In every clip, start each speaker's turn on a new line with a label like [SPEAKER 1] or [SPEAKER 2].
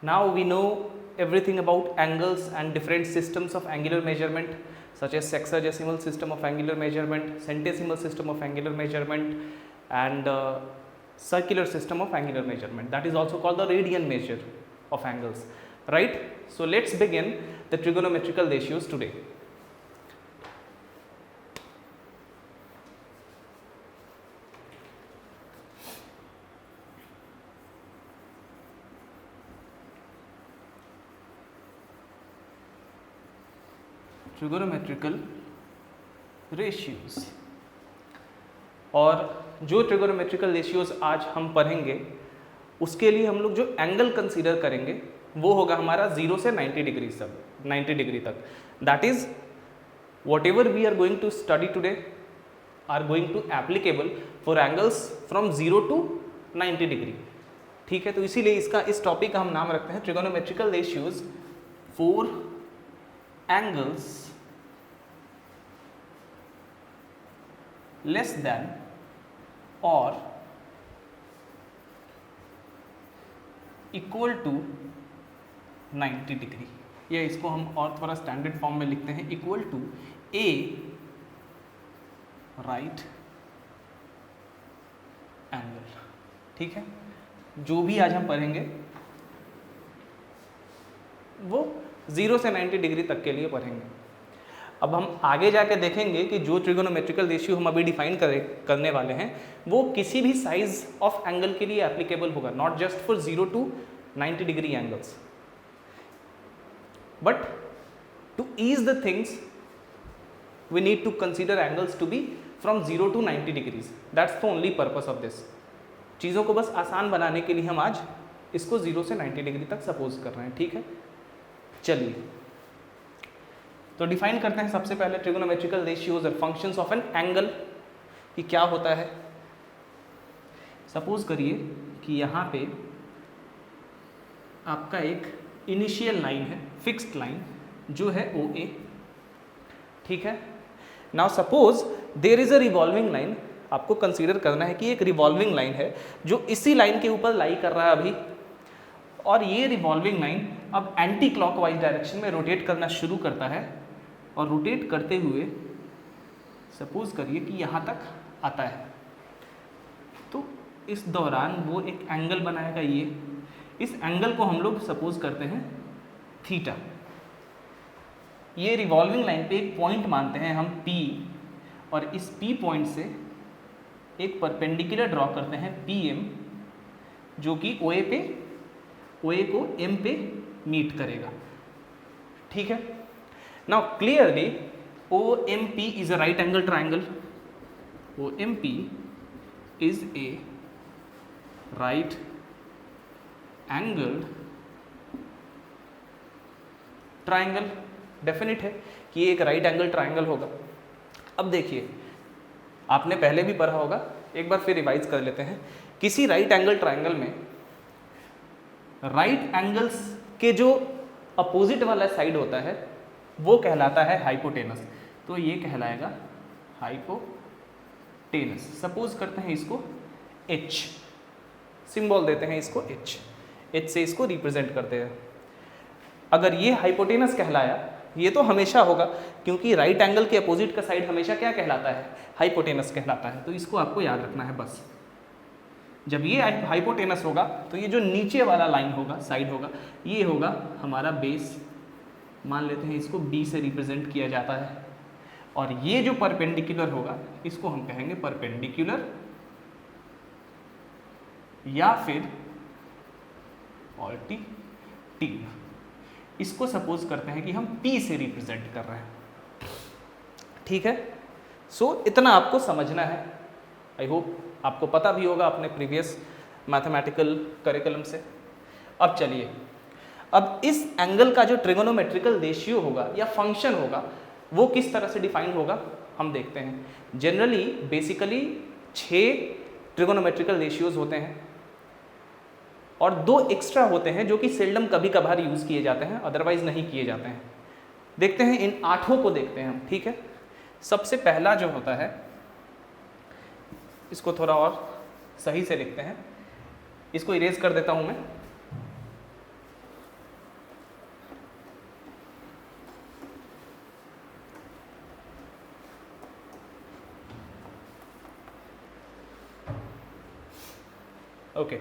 [SPEAKER 1] Now we know everything about angles and different systems of angular measurement, such as sexagesimal system of angular measurement, centesimal system of angular measurement, and circular system of angular measurement. That is also called the radian measure of angles, right? So let's begin the trigonometrical ratios today. Trigonometrical ratios, और जो trigonometrical ratios आज हम पढ़ेंगे उसके लिए हम लोग जो एंगल कंसीडर करेंगे वो होगा हमारा 0 से 90 डिग्री तक. That is whatever we are going to study today are going to applicable for angles from 0 to 90 degree. ठीक है, तो इसीलिए इस टॉपिक का हम नाम रखते हैं trigonometrical ratios for angles less than or equal to 90 degree. या इसको हम और थोड़ा स्टैंडर्ड फॉर्म में लिखते हैं equal to a right angle. ठीक है, जो भी आज हम पढ़ेंगे वो 0 से 90 डिग्री तक के लिए पढ़ेंगे. अब हम आगे जाके देखेंगे कि जो ट्रिगोनोमेट्रिकल रेशियो हम अभी डिफाइन करने वाले हैं वो किसी भी साइज ऑफ एंगल के लिए एप्लीकेबल होगा, not just for 0 to 90 degree angles. But to ease the things we need to consider angles to be from 0 to 90 degrees. That's the only purpose of this. चीज़ों को बस आसान बनाने के लिए हम आज इसको 0 से 90 डिग्री तक सपोज कर रहे हैं. ठीक है, चलिए तो डिफाइन करते हैं सबसे पहले ट्रिगोनोमेट्रिकल रेशियोज और फंक्शंस ऑफ एन एंगल कि क्या होता है. सपोज करिए कि यहाँ पे आपका एक इनिशियल लाइन है, फिक्स्ड लाइन जो है OA. ठीक है, now suppose there is a revolving line. आपको कंसीडर करना है कि एक रिवॉल्विंग लाइन है जो इसी लाइन के ऊपर लाई कर रहा है अभी, और ये रिवॉल्विंग लाइन अब एंटी क्लॉकवाइज डायरेक्शन में रोटेट करना शुरू करता है और रोटेट करते हुए सपोज करिए कि यहाँ तक आता है. तो इस दौरान वो एक एंगल बनाएगा. इस एंगल को हम लोग सपोज करते हैं थीटा. ये रिवॉल्विंग लाइन पे एक पॉइंट मानते हैं हम P, और इस P पॉइंट से एक परपेंडिकुलर ड्रॉ करते हैं PM, जो कि OA को M पे मीट करेगा. ठीक है, now clearly OMP is a right angle triangle. OMP is a right angled triangle. Definite है कि ये एक राइट एंगल ट्राइंगल होगा. अब देखिए, आपने पहले भी पढ़ा होगा, एक बार फिर रिवाइज कर लेते हैं. किसी राइट एंगल ट्राइंगल में राइट एंगल्स के जो अपोजिट वाला साइड होता है वो कहलाता है हाइपोटेनस. तो ये कहलाएगा हाइपोटेनस. सपोज करते हैं इसको H, सिंबल देते हैं इसको H से इसको रिप्रेजेंट करते हैं. अगर ये हाइपोटेनस कहलाया, ये तो हमेशा होगा क्योंकि राइट एंगल के अपोजिट का साइड हमेशा क्या कहलाता है, हाइपोटेनस कहलाता है. तो इसको आपको याद रखना है. बस जब ये हाइपोटेनस होगा तो ये जो नीचे वाला लाइन होगा, साइड होगा, ये होगा हमारा बेस. मान लेते हैं इसको B से रिप्रेजेंट किया जाता है, और ये जो परपेंडिकुलर होगा इसको हम कहेंगे परपेंडिकुलर, या फिर ऑल्टीट्यूड. इसको सपोज करते हैं कि हम P से रिप्रेजेंट कर रहे हैं. ठीक है, सो इतना आपको समझना है. आई होप आपको पता भी होगा अपने प्रीवियस मैथमेटिकल करिकुलम से. अब चलिए, अब इस एंगल का जो ट्रिगोनोमेट्रिकल रेशियो होगा या फंक्शन होगा वो किस तरह से डिफाइन होगा हम देखते हैं. जनरली बेसिकली 6 ट्रिगोनोमेट्रिकल रेशियोज होते हैं और 2 एक्स्ट्रा होते हैं जो कि सेल्डम कभी कभार यूज़ किए जाते हैं, अदरवाइज नहीं किए जाते हैं. देखते हैं इन 8 को देखते हैं हम. ठीक है, सबसे पहला जो होता है, इसको थोड़ा और सही से लिखते हैं, इसको इरेज कर देता हूं मैं. ओके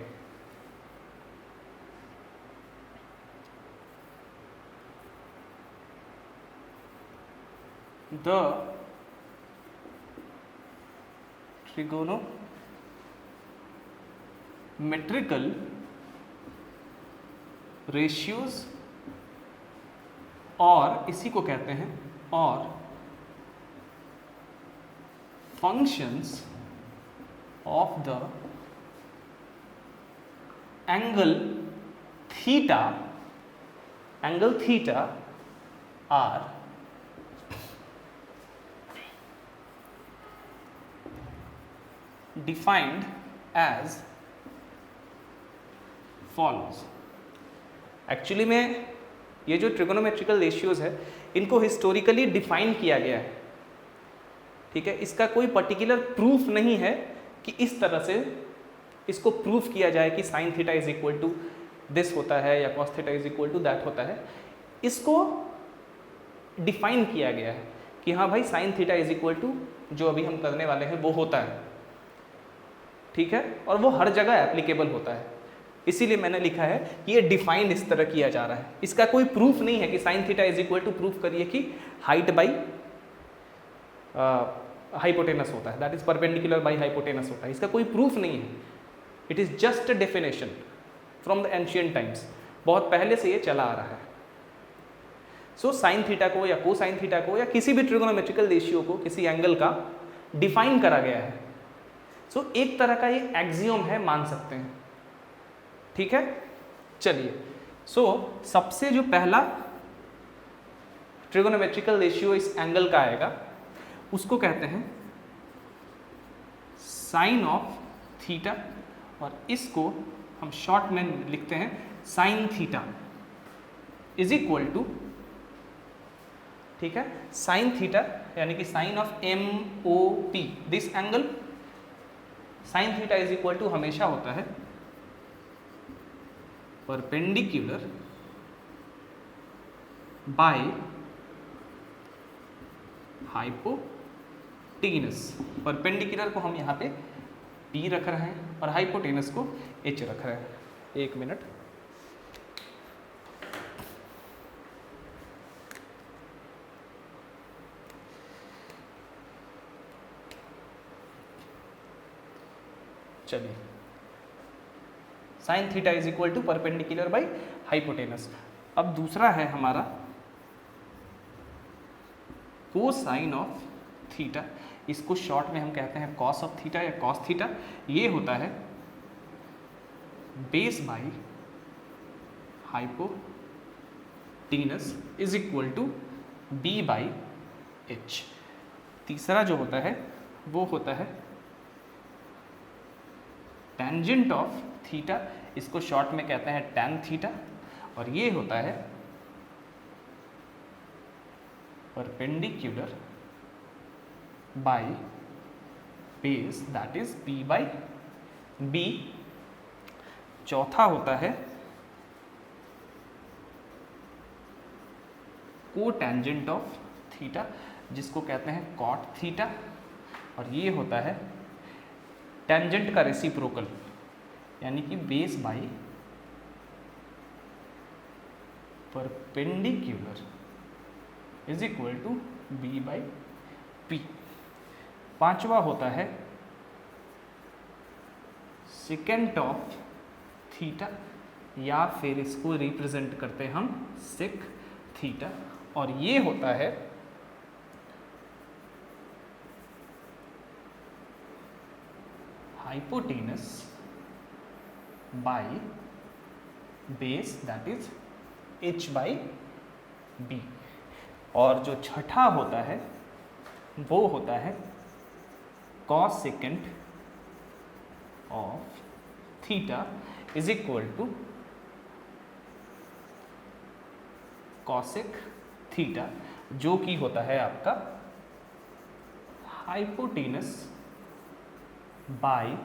[SPEAKER 1] द trigonometrical ratios और इसी को कहते हैं और functions of the angle theta are defined as follows। Actually में ये जो ट्रिगोनोमेट्रिकल रेशियोज है इनको हिस्टोरिकली डिफाइन किया गया है, ठीक है। इसका कोई पर्टिकुलर प्रूफ नहीं है कि इस तरह से इसको प्रूफ किया जाए कि sine theta is equal to this होता है या cos theta is equal to that होता है। इसको डिफाइन किया गया है कि हाँ भाई sine theta is equal to जो अभी हम करने वाले हैं वो होता है, ठीक है, और वो हर जगह एप्लीकेबल होता है। इसीलिए मैंने लिखा है कि ये डिफाइन इस तरह किया जा रहा है। इसका कोई प्रूफ नहीं है कि sine theta is equal to proof करिए कि हाइट बाई हाइपोटेनस होता है, that is perpendicular by hypotenuse होता है। इसका कोई प्रूफ नहीं है, it is just a definition from the ancient times, बहुत पहले से ये चला आ रहा है। सो साइन थीटा को या कोसाइन थीटा को या किसी भी ट्रिगोनोमेट्रिकल रेशियो को किसी एंगल का डिफाइन करा गया है। सो एक तरह का ये एक्सियोम है, मान सकते हैं, ठीक है। चलिए, सो सबसे जो पहला ट्रिगोनोमेट्रिकल रेशियो इस एंगल का आएगा उसको कहते हैं साइन ऑफ थीटा, और इसको हम शॉर्ट में लिखते हैं sine theta is equal to, ठीक है, साइन थीटा यानी कि sine of MOP, this angle sine theta is equal to हमेशा होता है परपेंडिकुलर बाय हाइपोटेनस। परपेंडिकुलर को हम यहाँ पे P रख रहे हैं और हाइपोटेनस को H रख रहे हैं। एक मिनट, चलिए, sine theta is equal to perpendicular by hypotenuse. अब दूसरा है हमारा कोसाइन ऑफ थीटा, इसको शॉर्ट में हम कहते हैं कॉस ऑफ थीटा या कॉस थीटा। ये होता है base by hypotenuse is equal to B by H। तीसरा जो होता है वो होता है टेंजेंट ऑफ थीटा, इसको शॉर्ट में कहते हैं tan थीटा, और ये होता है perpendicular by base that is P by B। चौथा होता है कोटेंजेंट ऑफ थीटा, जिसको कहते हैं कॉट थीटा, और ये होता है टेंजेंट का रेसिप्रोकल यानी कि base by perpendicular is equal to B by P। पांचवा होता है सेकेंट ऑफ थीटा, या फिर इसको रिप्रेजेंट करते हैं हम सेक थीटा, और ये होता है hypotenuse by base that is H by B। और जो छठा होता है वो होता है cosecant of theta is equal to cosec theta, जो कि होता है आपका hypotenuse by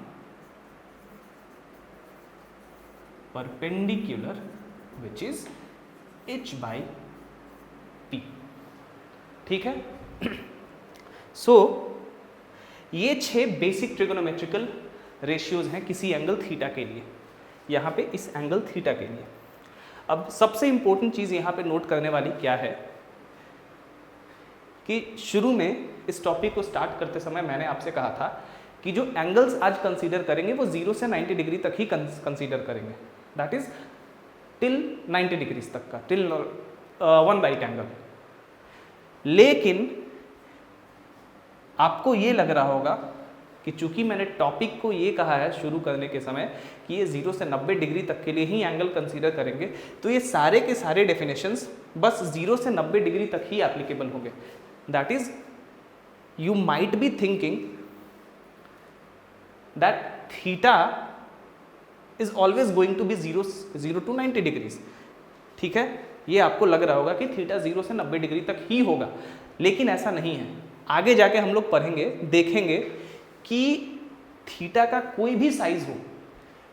[SPEAKER 1] perpendicular which is H by P, ठीक है। सो ये 6 बेसिक ट्रिगोनोमेट्रिकल रेशियोज हैं किसी एंगल थीटा के लिए, यहाँ पे इस एंगल थीटा के लिए। अब सबसे इंपॉर्टेंट चीज़ यहाँ पे नोट करने वाली क्या है कि शुरू में इस टॉपिक को स्टार्ट करते समय मैंने आपसे कहा था कि जो एंगल्स आज कंसीडर करेंगे वो 0 से 90 डिग्री तक ही कंसीडर करेंगे, दैट इज टिल 90 डिग्रीज तक का, टिल 1 राइट एंगल। लेकिन आपको ये लग रहा होगा कि चूंकि मैंने टॉपिक को ये कहा है शुरू करने के समय कि ये 0 से 90 डिग्री तक के लिए ही एंगल कंसीडर करेंगे, तो ये सारे के सारे डेफिनेशंस बस 0 से 90 डिग्री तक ही एप्लीकेबल होंगे। That is you might be thinking that theta is always going to be 0 to 90 degrees. ठीक है, ये आपको लग रहा होगा कि थीटा 0 से 90 डिग्री तक ही होगा, लेकिन ऐसा नहीं है। आगे जाके हम लोग पढ़ेंगे, देखेंगे कि थीटा का कोई भी साइज हो,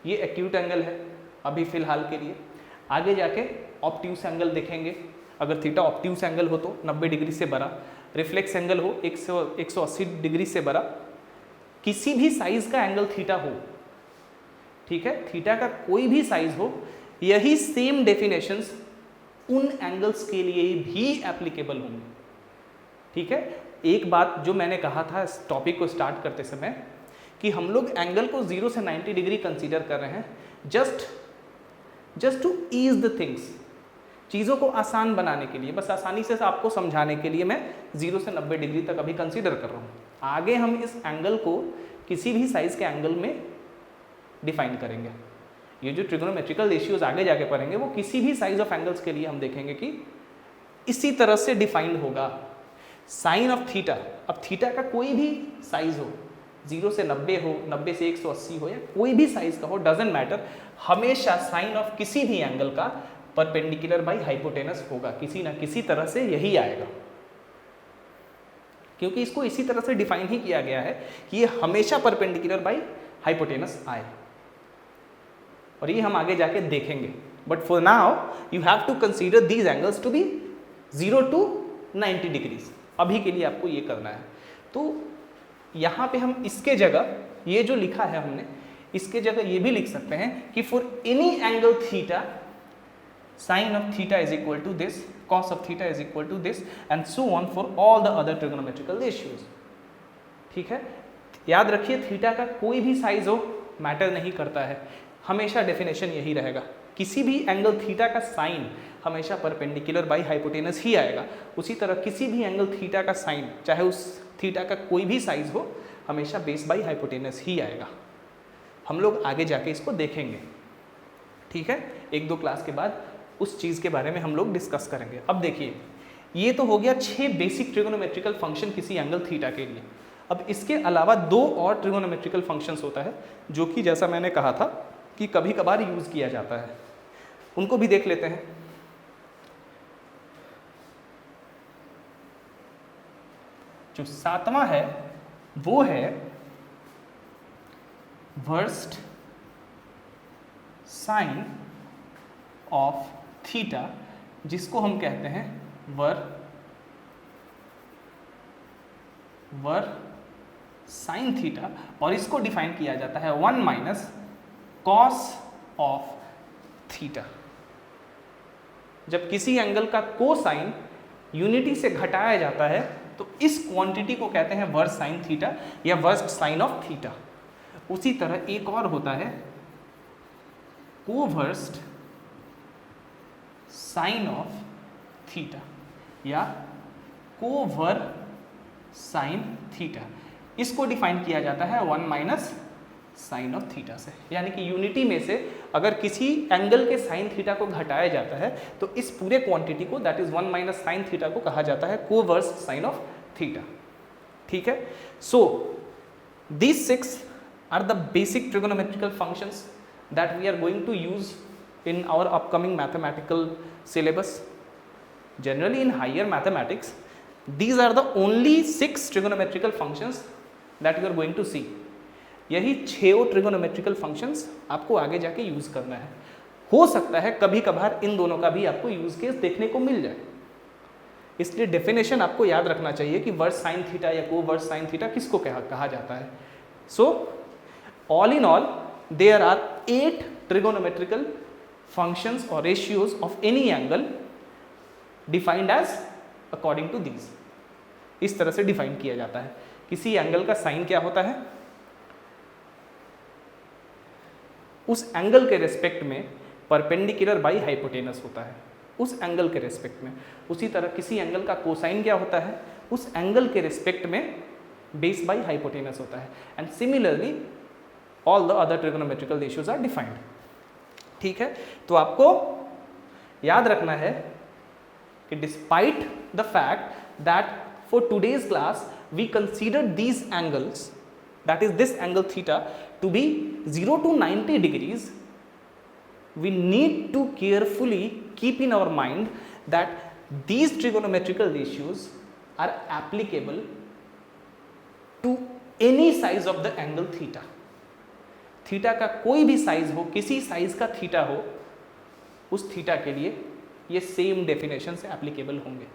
[SPEAKER 1] ये एक्यूट एंगल है अभी फिलहाल के लिए, आगे जाके ऑब्ट्यूस एंगल देखेंगे, अगर थीटा ऑब्ट्यूस एंगल हो तो 90 डिग्री से बड़ा, रिफ्लेक्स एंगल हो 180 डिग्री से बड़ा, किसी भी साइज का एंगल थीटा हो, ठीक है, थीटा का कोई भी साइज हो, यही सेम डेफिनेशंस उन एंगल्स के लिए भी एप्लीकेबल होंगे। ठीक है, एक बात जो मैंने कहा था इस टॉपिक को स्टार्ट करते समय कि हम लोग एंगल को 0 से 90 डिग्री कंसीडर कर रहे हैं just to ease the things, चीज़ों को आसान बनाने के लिए, बस आसानी से आपको समझाने के लिए मैं 0 से 90 डिग्री तक अभी कंसीडर कर रहा हूँ। आगे हम इस एंगल को किसी भी साइज के एंगल में डिफाइन करेंगे। ये जो ट्रिगोनोमेट्रिकल रेशियोज आगे जाके पढ़ेंगे वो किसी भी साइज ऑफ एंगल्स के लिए हम देखेंगे कि इसी तरह से डिफाइंड होगा। साइन ऑफ थीटा, अब थीटा का कोई भी साइज हो, 0 से 90 हो, 90 से 180 हो, या कोई भी साइज का हो, डजेंट मैटर, हमेशा साइन ऑफ किसी भी एंगल का परपेंडिकुलर बाई हाइपोटेनस होगा, किसी ना किसी तरह से यही आएगा, क्योंकि इसको इसी तरह से डिफाइन ही किया गया है कि ये हमेशा परपेंडिकुलर बाई हाइपोटेनस आए, और ये हम आगे जाके देखेंगे। But for now you have to consider these angles to be 0 to 90 degrees. अभी के लिए आपको ये करना है। तो यहाँ पे हम इसके जगह ये जो लिखा है हमने, इसके जगह ये भी लिख सकते हैं कि for any angle theta sine of theta is equal to this, cos of theta is equal to this, and so on for all the other trigonometrical ratios. ठीक है, याद रखिए थीटा का कोई भी साइज हो मैटर नहीं करता है, हमेशा डेफिनेशन यही रहेगा, किसी भी एंगल थीटा का साइन हमेशा परपेंडिकुलर बाई हाइपोटेनस ही आएगा। उसी तरह किसी भी एंगल थीटा का साइन, चाहे उस थीटा का कोई भी साइज हो, हमेशा बेस बाई हाइपोटेनस ही आएगा। हम लोग आगे जाके इसको देखेंगे। ठीक है, 1-2 क्लास के बाद उस चीज़ के बारे में हम लोग डिस्कस करेंगे। अब देखिए, ये तो हो गया 6 बेसिक ट्रिगोनोमेट्रिकल फंक्शन किसी एंगल थीटा के लिए। अब इसके अलावा 2 और ट्रिगोनोमेट्रिकल फंक्शंस होता है जो कि जैसा मैंने कहा था कि कभी कभार यूज़ किया जाता है, उनको भी देख लेते हैं। जो 7वां है वो है वर्स्ट साइन ऑफ थीटा, जिसको हम कहते हैं वर साइन थीटा, और इसको डिफाइन किया जाता है 1 माइनस कॉस ऑफ थीटा। जब किसी एंगल का कोसाइन यूनिटी से घटाया जाता है तो इस क्वांटिटी को कहते हैं वर्स्ट साइन थीटा या वर्स्ट साइन ऑफ थीटा। उसी तरह एक और होता है कोवर्स्ट साइन ऑफ थीटा या कोवर साइन थीटा। इसको डिफाइन किया जाता है 1 माइनस साइन ऑफ थीटा से, यानी कि यूनिटी में से अगर किसी एंगल के साइन थीटा को घटाया जाता है तो इस पूरे क्वांटिटी को, that is 1 minus sine theta को कहा जाता है कोवर्स साइन ऑफ थीटा। ठीक है, so these 6 are the basic trigonometrical functions that we are going to use in our upcoming mathematical syllabus. Generally in higher mathematics, these are the only 6 trigonometrical functions that you are going to see. यही 6 trigonometrical functions आपको आगे जाके use करना है। हो सकता है कभी कभार इन दोनों का भी आपको यूज केस देखने को मिल जाए, इसलिए डेफिनेशन आपको याद रखना चाहिए कि वर्स साइन थीटा या कोवर्स साइन थीटा किसको कहा जाता है। So all in all there are 8 trigonometrical functions or ratios of any angle defined as according to these. इस तरह से डिफाइन किया जाता है। किसी एंगल का साइन क्या होता है, उस एंगल के रेस्पेक्ट में परपेंडिकुलर बाई हाइपोटेनस होता है, उस एंगल के रेस्पेक्ट में। उसी तरह किसी एंगल का कोसाइन क्या होता है, उस एंगल के रेस्पेक्ट में बेस बाई हाइपोटेनस होता है। And similarly all the other trigonometrical ratios are defined. ठीक है, तो आपको याद रखना है कि despite the fact that for today's class we consider these angles, that is this angle theta, to be 0 to 90 degrees, we need to carefully keep in our mind that these trigonometrical ratios are applicable to any size of the angle theta. Theta का कोई भी size हो, किसी size का theta हो, उस theta के लिए ये सेम डेफिनेशन से एप्लीकेबल होंगे।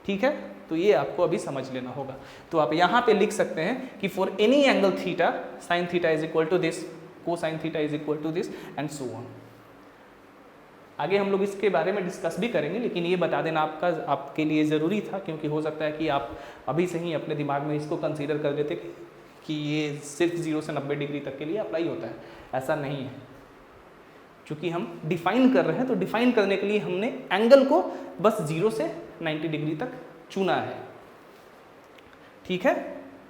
[SPEAKER 1] ठीक है, तो ये आपको अभी समझ लेना होगा। तो आप यहाँ पे लिख सकते हैं कि for any angle theta sine theta is equal to this, cosine theta is equal to this and so on. आगे हम लोग इसके बारे में डिस्कस भी करेंगे, लेकिन ये बता देना आपके लिए ज़रूरी था, क्योंकि हो सकता है कि आप अभी से ही अपने दिमाग में इसको कंसीडर कर लेते कि ये सिर्फ 0 से 90 डिग्री तक के लिए अप्लाई होता है। ऐसा नहीं है, क्योंकि हम डिफाइन कर रहे हैं, तो डिफाइन करने के लिए हमने एंगल को बस 0 से 90 डिग्री तक चुना है। ठीक है,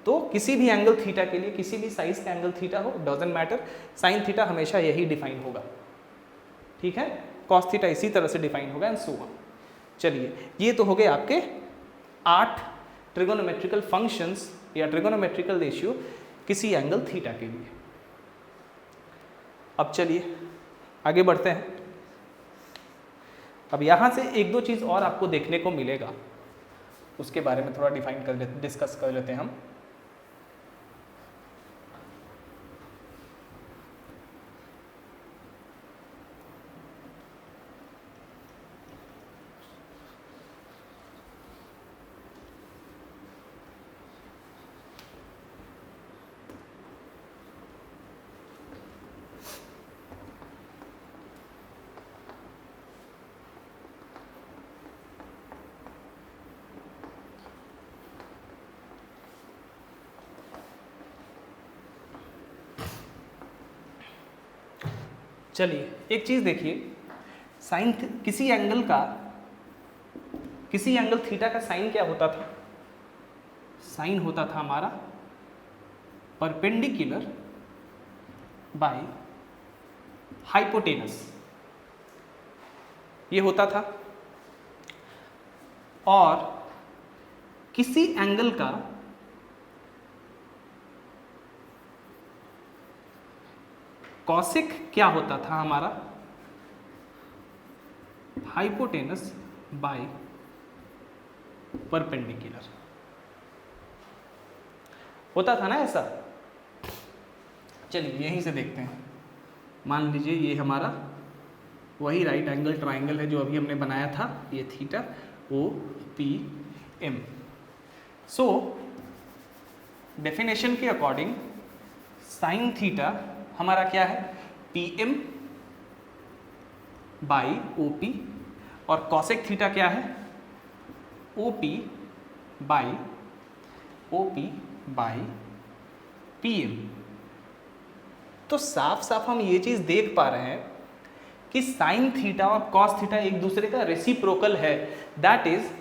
[SPEAKER 1] तो किसी भी एंगल थीटा के लिए, किसी भी साइज का एंगल थीटा हो, डजंट मैटर, साइन थीटा हमेशा यही डिफाइन होगा। ठीक है, कॉस थीटा इसी तरह से डिफाइन होगा एंड सो ऑन। चलिए, ये तो हो गए आपके 8 ट्रिगोनोमेट्रिकल फंक्शंस या ट्रिगोनोमेट्रिकल रेशियो किसी एंगल थीटा के लिए। अब चलिए आगे बढ़ते हैं। अब यहाँ से एक दो चीज़ और आपको देखने को मिलेगा, उसके बारे में थोड़ा डिस्कस कर लेते हैं हम। चलिए, एक चीज़ देखिए, किसी एंगल थीटा का साइन क्या होता था? साइन होता था हमारा परपेंडिकुलर बाय हाइपोटेनस, ये होता था। और किसी एंगल का कॉसेक क्या होता था हमारा? हाइपोटेनस बाय परपेंडिकुलर होता था ना ऐसा। चलिए यहीं से देखते हैं। मान लीजिए ये हमारा वही राइट एंगल ट्राइंगल है जो अभी हमने बनाया था, ये theta O P M. So definition के अकॉर्डिंग साइन थीटा हमारा क्या है? P M by O P, और कॉसेक थीटा क्या है? O P by P M. तो साफ साफ हम ये चीज़ देख पा रहे हैं कि साइन थीटा और कॉस थीटा एक दूसरे का रेसिप्रोकल है। That is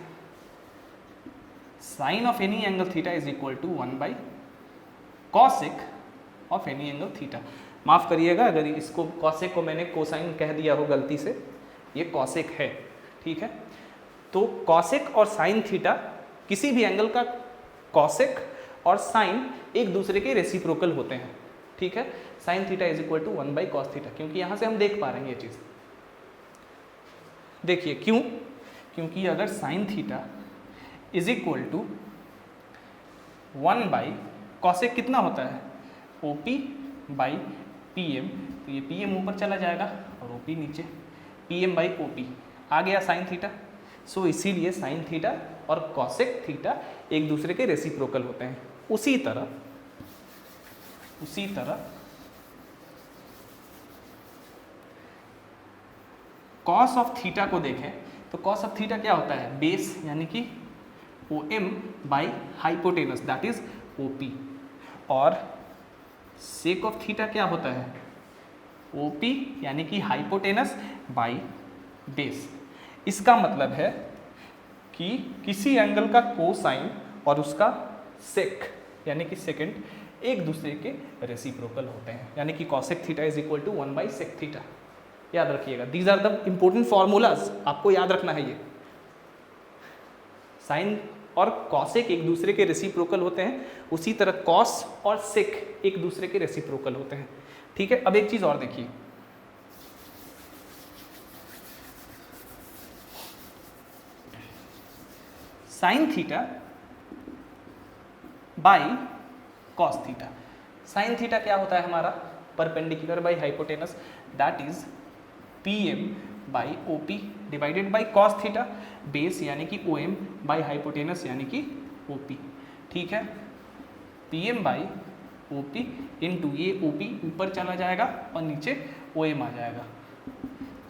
[SPEAKER 1] sine of any angle theta is equal to 1 by cosec of any angle theta. माफ़ करिएगा अगर इसको कॉसेक को मैंने कोसाइन कह दिया हो गलती से, ये कॉसेक है। ठीक है, तो कॉसेक और साइन थीटा, किसी भी एंगल का कॉसेक और साइन एक दूसरे के रेसिप्रोकल होते हैं। ठीक है, sine theta is equal to 1 by cos theta, क्योंकि यहाँ से हम देख पा रहे हैं ये चीज़। देखिए क्यों? क्योंकि अगर sine theta is equal to 1 by cosec कितना होता है? O P by P M, तो ये पी एम ऊपर चला जाएगा और ओ पी नीचे, P M by O P आ गया साइन थीटा। सो इसीलिए साइन थीटा और कॉसेक थीटा एक दूसरे के रेसिप्रोकल होते हैं। उसी तरह कॉस ऑफ थीटा को देखें तो कॉस ऑफ थीटा क्या होता है, बेस यानी कि OM by hypotenuse that is OP, और सेक ऑफ थीटा क्या होता है, OP यानी कि हाइपोटेनस बाई बेस। इसका मतलब है कि किसी एंगल का कोसाइन और उसका सेक यानी कि सेकेंड एक दूसरे के रेसिप्रोकल होते हैं, यानी कि cosec theta is equal to 1 by sec theta. याद रखिएगा, these are the important formulas, आपको याद रखना है ये। साइन और कॉसेक एक दूसरे के रेसिप्रोकल होते हैं, उसी तरह कॉस और सेक एक दूसरे के रेसिप्रोकल होते हैं। ठीक है, अब एक चीज और देखिए, sign theta by cos theta. Sine theta क्या होता है हमारा, perpendicular by hypotenuse that is PM by OP divided by cos theta, base यानी कि OM बाई हाइपोटेनस यानी कि OP। ठीक है, PM बाई OP इंटू ये OP ऊपर चला जाएगा और नीचे OM आ जाएगा।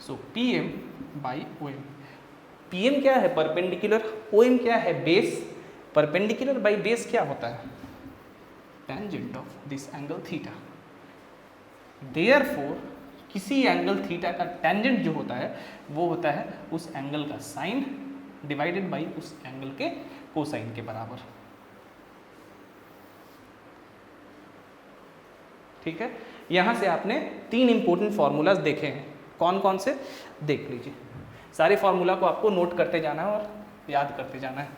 [SPEAKER 1] सो PM बाई OM। PM क्या है, परपेंडिकुलर, OM क्या है, बेस। परपेंडिकुलर बाई बेस क्या होता है, tangent of this angle theta. Therefore किसी एंगल थीटा का टेंजेंट जो होता है वो होता है उस एंगल का साइन डिवाइडेड बाई उस एंगल के कोसाइन के बराबर। ठीक है, यहां से आपने 3 इंपॉर्टेंट फॉर्मूलाज देखे हैं, कौन कौन से देख लीजिए। सारे फॉर्मूला को आपको नोट करते जाना है और याद करते जाना है,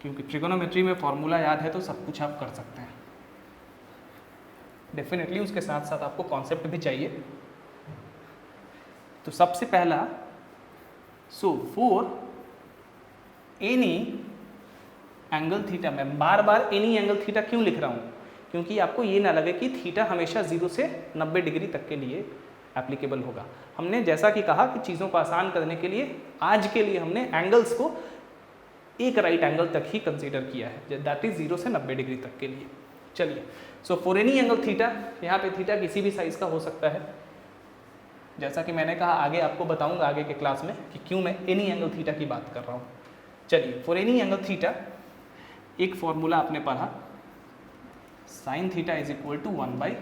[SPEAKER 1] क्योंकि ट्रिगोनोमेट्री में फॉर्मूला याद है तो सब कुछ आप कर सकते हैं। डेफिनेटली उसके साथ साथ आपको कॉन्सेप्ट भी चाहिए। तो सबसे पहला, so for any angle theta, मैं बार बार एनी एंगल थीटा क्यों लिख रहा हूँ, क्योंकि आपको ये ना लगे कि थीटा हमेशा 0 से 90 डिग्री तक के लिए एप्लीकेबल होगा। हमने जैसा कि कहा कि चीज़ों को आसान करने के लिए आज के लिए हमने एंगल्स को एक राइट एंगल तक ही कंसीडर किया है, दैट इज 0 से 90 डिग्री तक के लिए। चलिए, so for any angle theta, यहाँ पे थीटा किसी भी साइज का हो सकता है, जैसा कि मैंने कहा आगे आपको बताऊंगा आगे के क्लास में कि क्यों मैं एनी एंगल थीटा की बात कर रहा हूँ। चलिए, फॉर एनी एंगल थीटा एक फॉर्मूला आपने पढ़ा, sine theta is equal to 1 by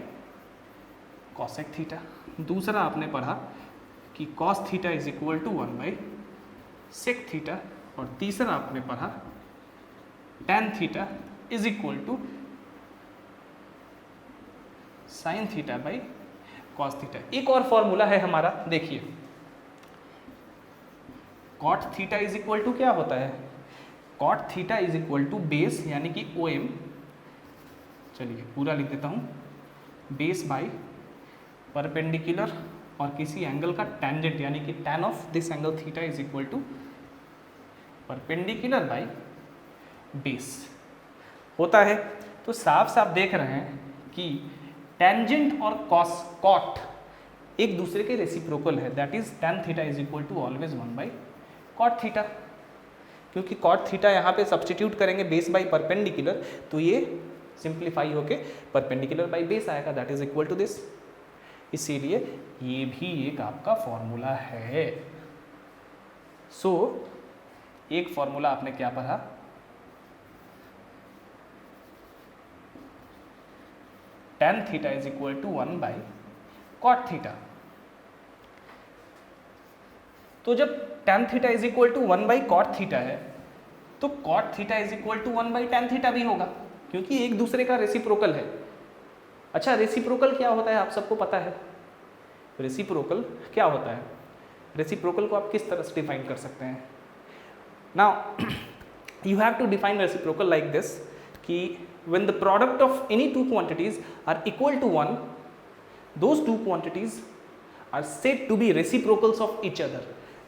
[SPEAKER 1] cosec theta. दूसरा आपने पढ़ा कि cos theta is equal to 1 by sec theta. और तीसरा आपने पढ़ा tan theta is equal to sine theta by cos theta. एक और फॉर्मूला है हमारा, देखिए, cot theta is equal to क्या होता है, cot theta is equal to base यानी कि OM, चलिए पूरा लिख देता हूँ, बेस बाई परपेंडिकुलर और किसी एंगल का टेंजेंट यानी कि tan of this angle theta is equal to perpendicular by base होता है। तो साफ साफ देख रहे हैं कि टेंजेंट और कॉट एक दूसरे के रेसिप्रोकल है, that is tan theta is equal to always 1 by cot theta. क्योंकि कॉट थीटा यहाँ पे सब्सटीट्यूट करेंगे बेस बाई परपेंडिकुलर, तो ये सिंप्लीफाई होके परपेंडिकुलर बाई बेस आएगा, that is equal to this. इसीलिए ये भी एक आपका फॉर्मूला है। सो एक फॉर्मूला आपने क्या पढ़ा, tan theta is equal to 1 by cot theta. तो जब tan theta is equal to 1 by cot theta है तो cot theta is equal to 1 by tan theta भी होगा, क्योंकि एक दूसरे का रेसिप्रोकल है। अच्छा, रेसिप्रोकल क्या होता है आप सबको पता है, रेसिप्रोकल क्या होता है, रेसिप्रोकल को आप किस तरह से डिफाइन कर सकते हैं। Now you have to define reciprocal like this कि when the product of any two quantities are equal to 1, those two quantities are said to be reciprocals of each other।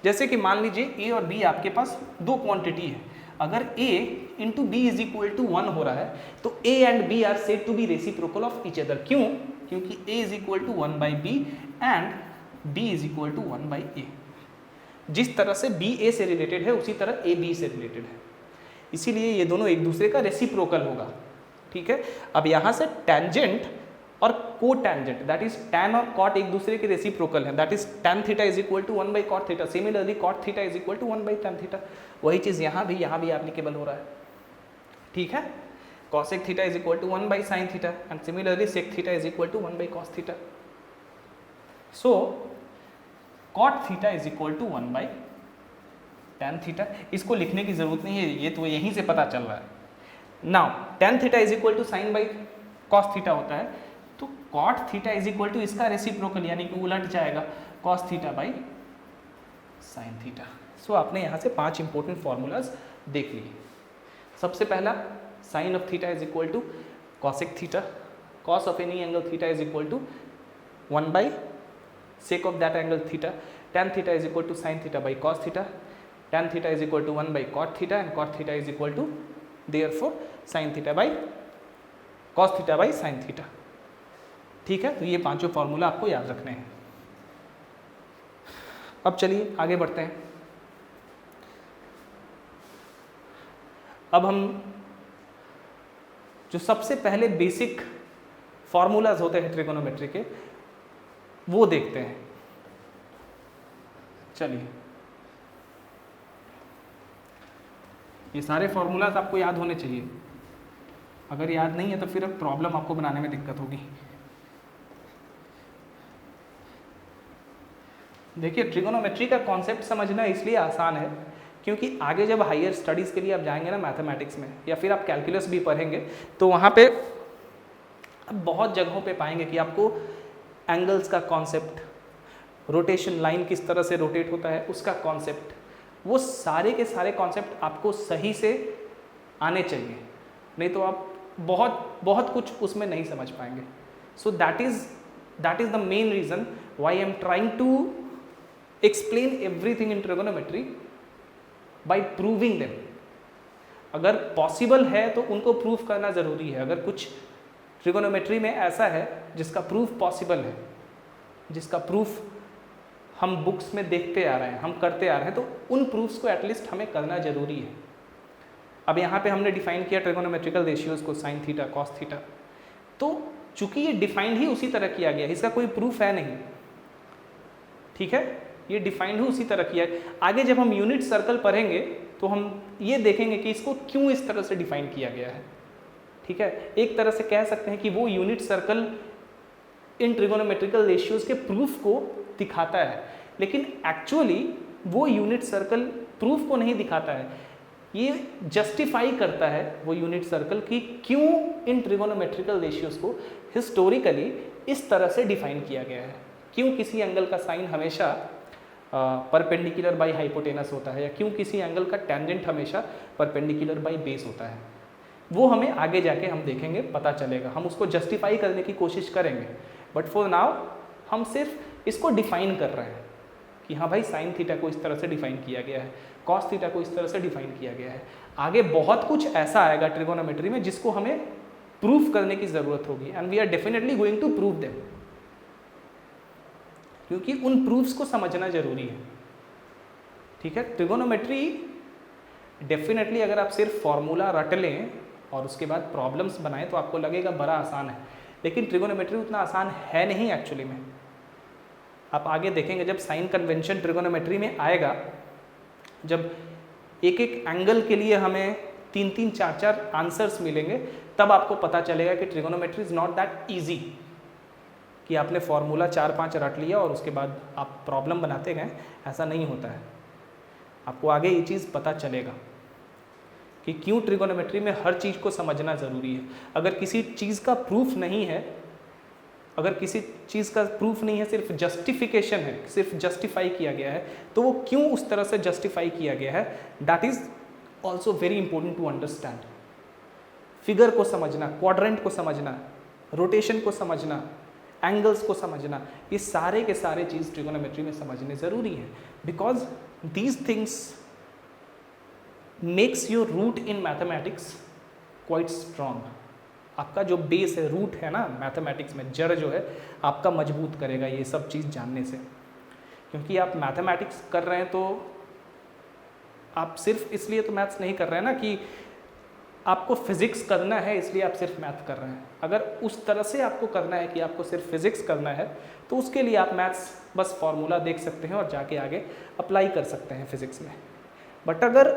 [SPEAKER 1] जैसे कि मान लीजिए A और B आपके पास दो quantity है, अगर A into B is equal to 1 हो रहा है तो A and B are said to be reciprocal of each other. क्यों? क्योंकि A is equal to 1 by B and B is equal to 1 by A. जिस तरह से B A से रिलेटेड है उसी तरह A B से रिलेटेड है, इसीलिए ये दोनों एक दूसरे का रेसिप्रोकल होगा। ठीक है, अब यहाँ से टेंजेंट और cotangent that is tan और cot एक दूसरे के रेसिप्रोकल हैं, that is tan theta is equal to 1 by cot theta, similarly cot theta is equal to 1 by tan theta. वही चीज़ यहाँ भी एप्लीकेबल हो रहा है, ठीक है। cosec theta is equal to 1 by sine theta and similarly sec theta is equal to 1 by cos theta. So cot theta is equal to 1 by tan theta, इसको लिखने की जरूरत नहीं है, ये तो यहीं से पता चल रहा है। Now tan theta is equal to sine by cos theta होता है, तो cot theta is equal to इसका रेसिप्रोकल यानी कि उलट जाएगा cos theta by sine theta. So आपने यहाँ से 5 इंपॉर्टेंट फॉर्मूलाज देख लिए। सबसे पहला sine of theta is equal to cosec theta, cos of any angle theta is equal to 1 by sec of that angle theta, tan theta is equal to sin theta by cos theta, tan theta is equal to 1 by cot theta and cot theta is equal to therefore sin theta by cos theta by sin theta। ठीक है, तो ये पांचों formula आपको याद रखने हैं। अब चलिए आगे बढ़ते हैं। अब हम जो सबसे पहले बेसिक फॉर्मूलाज होते हैं ट्रिगोनोमेट्री के वो देखते हैं। चलिए, ये सारे फॉर्मूलाज आपको याद होने चाहिए, अगर याद नहीं है तो फिर प्रॉब्लम आपको बनाने में दिक्कत होगी। देखिए, ट्रिगोनोमेट्री का कॉन्सेप्ट समझना इसलिए आसान है क्योंकि आगे जब हायर स्टडीज़ के लिए आप जाएंगे ना मैथमेटिक्स में, या फिर आप कैलकुलस भी पढ़ेंगे, तो वहाँ पे आप बहुत जगहों पे पाएंगे कि आपको एंगल्स का कॉन्सेप्ट, रोटेशन लाइन किस तरह से रोटेट होता है उसका कॉन्सेप्ट, वो सारे के सारे कॉन्सेप्ट आपको सही से आने चाहिए, नहीं तो आप बहुत कुछ उसमें नहीं समझ पाएंगे। So that is the main reason why I am trying to explain everything in trigonometry by proving them. अगर पॉसिबल है तो उनको प्रूव करना ज़रूरी है। अगर कुछ ट्रिगोनोमेट्री में ऐसा है जिसका प्रूफ पॉसिबल है, जिसका प्रूफ हम बुक्स में देखते आ रहे हैं, हम करते आ रहे हैं, तो उन प्रूफ्स को एटलीस्ट हमें करना ज़रूरी है। अब यहाँ पे हमने डिफाइन किया ट्रिगोनोमेट्रिकल रेशियोज़ को, साइन थीटा कॉस थीटा, तो चूंकि ये डिफाइंड ही उसी तरह किया गया, इसका कोई प्रूफ है नहीं, ठीक है, ये डिफाइंड ही उसी तरह किया है। आगे जब हम यूनिट सर्कल पढ़ेंगे तो हम ये देखेंगे कि इसको क्यों इस तरह से डिफाइन किया गया है, ठीक है। एक तरह से कह सकते हैं कि वो यूनिट सर्कल इन ट्रिगोनोमेट्रिकल रेशियोज़ के प्रूफ को दिखाता है, लेकिन एक्चुअली वो यूनिट सर्कल प्रूफ को नहीं दिखाता है, ये जस्टिफाई करता है वो यूनिट सर्कल कि क्यों इन ट्रिगोनोमेट्रिकल रेशियोज़ को हिस्टोरिकली इस तरह से डिफाइन किया गया है, क्यों किसी एंगल का साइन हमेशा परपेंडिकुलर बाई हाइपोटेनस होता है, या क्यों किसी एंगल का टेंजेंट हमेशा परपेंडिकुलर बाई बेस होता है। वो हमें आगे जाके हम देखेंगे, पता चलेगा, हम उसको जस्टिफाई करने की कोशिश करेंगे। बट फॉर नाउ हम सिर्फ इसको डिफाइन कर रहे हैं कि हाँ भाई साइन थीटा को इस तरह से डिफाइन किया गया है, कॉस थीटा को इस तरह से डिफाइन किया गया है। आगे बहुत कुछ ऐसा आएगा ट्रिगोनोमेट्री में जिसको हमें प्रूफ करने की ज़रूरत होगी, and we are definitely going to prove them, क्योंकि उन प्रूफ्स को समझना जरूरी है, ठीक है। ट्रिगोनोमेट्री डेफिनेटली अगर आप सिर्फ फॉर्मूला रट लें और उसके बाद प्रॉब्लम्स बनाएं तो आपको लगेगा बड़ा आसान है, लेकिन ट्रिगोनोमेट्री उतना आसान है नहीं एक्चुअली में। आप आगे देखेंगे जब साइन कन्वेंशन ट्रिगोनोमेट्री में आएगा, जब एक एक एंगल के लिए हमें 3-3, 4-4 आंसर्स मिलेंगे, तब आपको पता चलेगा कि trigonometry is not that easy कि आपने फॉर्मूला 4-5 रट लिया और उसके बाद आप प्रॉब्लम बनाते गए, ऐसा नहीं होता है। आपको आगे ये चीज़ पता चलेगा कि क्यों ट्रिगोनोमेट्री में हर चीज़ को समझना ज़रूरी है। अगर किसी चीज़ का प्रूफ नहीं है, अगर किसी चीज़ का प्रूफ नहीं है, सिर्फ जस्टिफिकेशन है, सिर्फ जस्टिफाई किया गया है, तो वो क्यों उस तरह से जस्टिफाई किया गया है, that is also very important to understand. Figure को समझना, क्वाड्रेंट को समझना, रोटेशन को समझना, एंगल्स को समझना, ये सारे के सारे चीज़ ट्रिगोनोमेट्री में समझने ज़रूरी है, because these things makes your root in mathematics quite strong. आपका जो बेस है, रूट है ना मैथमेटिक्स में, जड़ जो है आपका मजबूत करेगा ये सब चीज़ जानने से। क्योंकि आप मैथमेटिक्स कर रहे हैं तो आप सिर्फ इसलिए तो मैथ्स नहीं कर रहे हैं ना कि आपको फिजिक्स करना है इसलिए आप सिर्फ मैथ कर रहे हैं। अगर उस तरह से आपको करना है कि आपको सिर्फ फिजिक्स करना है तो उसके लिए आप मैथ्स बस फॉर्मूला देख सकते हैं और जाके आगे अप्लाई कर सकते हैं फिजिक्स में। बट अगर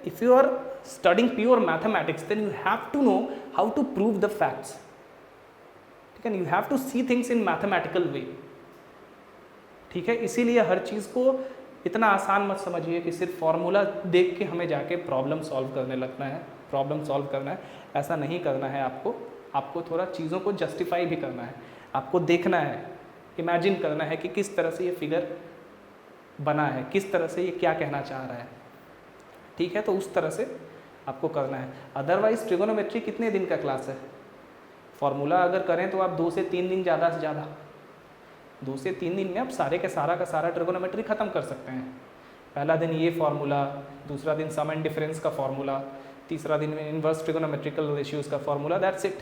[SPEAKER 1] if you are studying pure mathematics then you have to know how to prove the facts, ठीक है, you have to see things in mathematical way, ठीक है। इसीलिए हर चीज़ को इतना आसान मत समझिए कि सिर्फ फॉर्मूला देख के हमें जाके प्रॉब्लम सॉल्व करने लगना है, प्रॉब्लम सॉल्व करना है, ऐसा नहीं करना है। आपको थोड़ा चीज़ों को जस्टिफाई भी करना है, आपको देखना है, इमेजिन करना है कि किस तरह से ये फिगर बना है, किस तरह से ये क्या कहना चाह रहा है, ठीक है। तो उस तरह से आपको करना है। अदरवाइज ट्रिगोनोमेट्री कितने दिन का क्लास है? फॉर्मूला अगर करें तो आप 2 से 3 दिन, ज़्यादा से ज़्यादा 2 से 3 दिन में आप सारे के सारा का सारा ट्रिगोनोमेट्री ख़त्म कर सकते हैं। पहला दिन ये फार्मूला, दूसरा दिन सम एंड डिफरेंस का फार्मूला, तीसरा दिन में इनवर्स ट्रिगोनोमेट्रिकल रेशियोज़ का फार्मूला, दैट्स इट।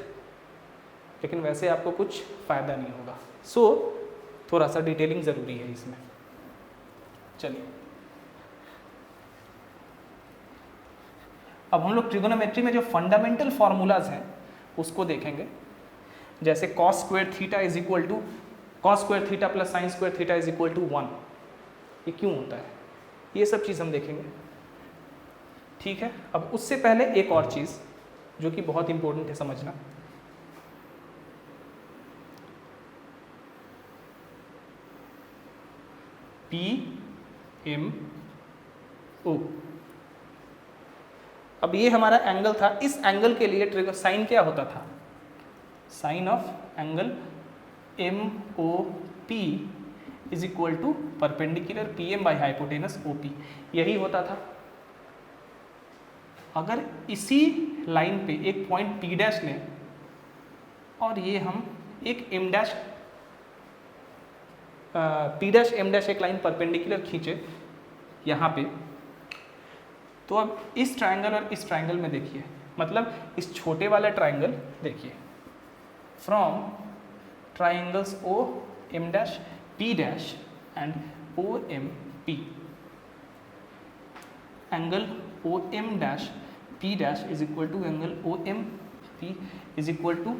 [SPEAKER 1] लेकिन वैसे आपको कुछ फ़ायदा नहीं होगा। सो थोड़ा सा डिटेलिंग ज़रूरी है इसमें। चलिए अब हम लोग ट्रिगोनोमेट्री में जो फंडामेंटल फार्मूलाज हैं उसको देखेंगे। जैसे cos square theta is equal to cos square theta plus sine square theta is equal to 1, ये क्यों होता है, ये सब चीज़ हम देखेंगे, ठीक है। अब उससे पहले एक और चीज़ जो कि बहुत इंपॉर्टेंट है समझना, PMO। अब ये हमारा एंगल था, इस एंगल के लिए साइन क्या होता था? Sine of angle MOP is equal to perpendicular PM by hypotenuse OP, यही होता था। अगर इसी लाइन पे एक पॉइंट P डैश लें और ये हम एक M dash P dash M dash एक लाइन परपेंडिकुलर खींचे यहाँ पे, तो अब इस ट्रायंगल और इस ट्रायंगल में देखिए, मतलब इस छोटे वाले ट्रायंगल देखिए, from triangles O M dash P dash and OMP, angle OM dash P dash is equal to angle OMP is equal to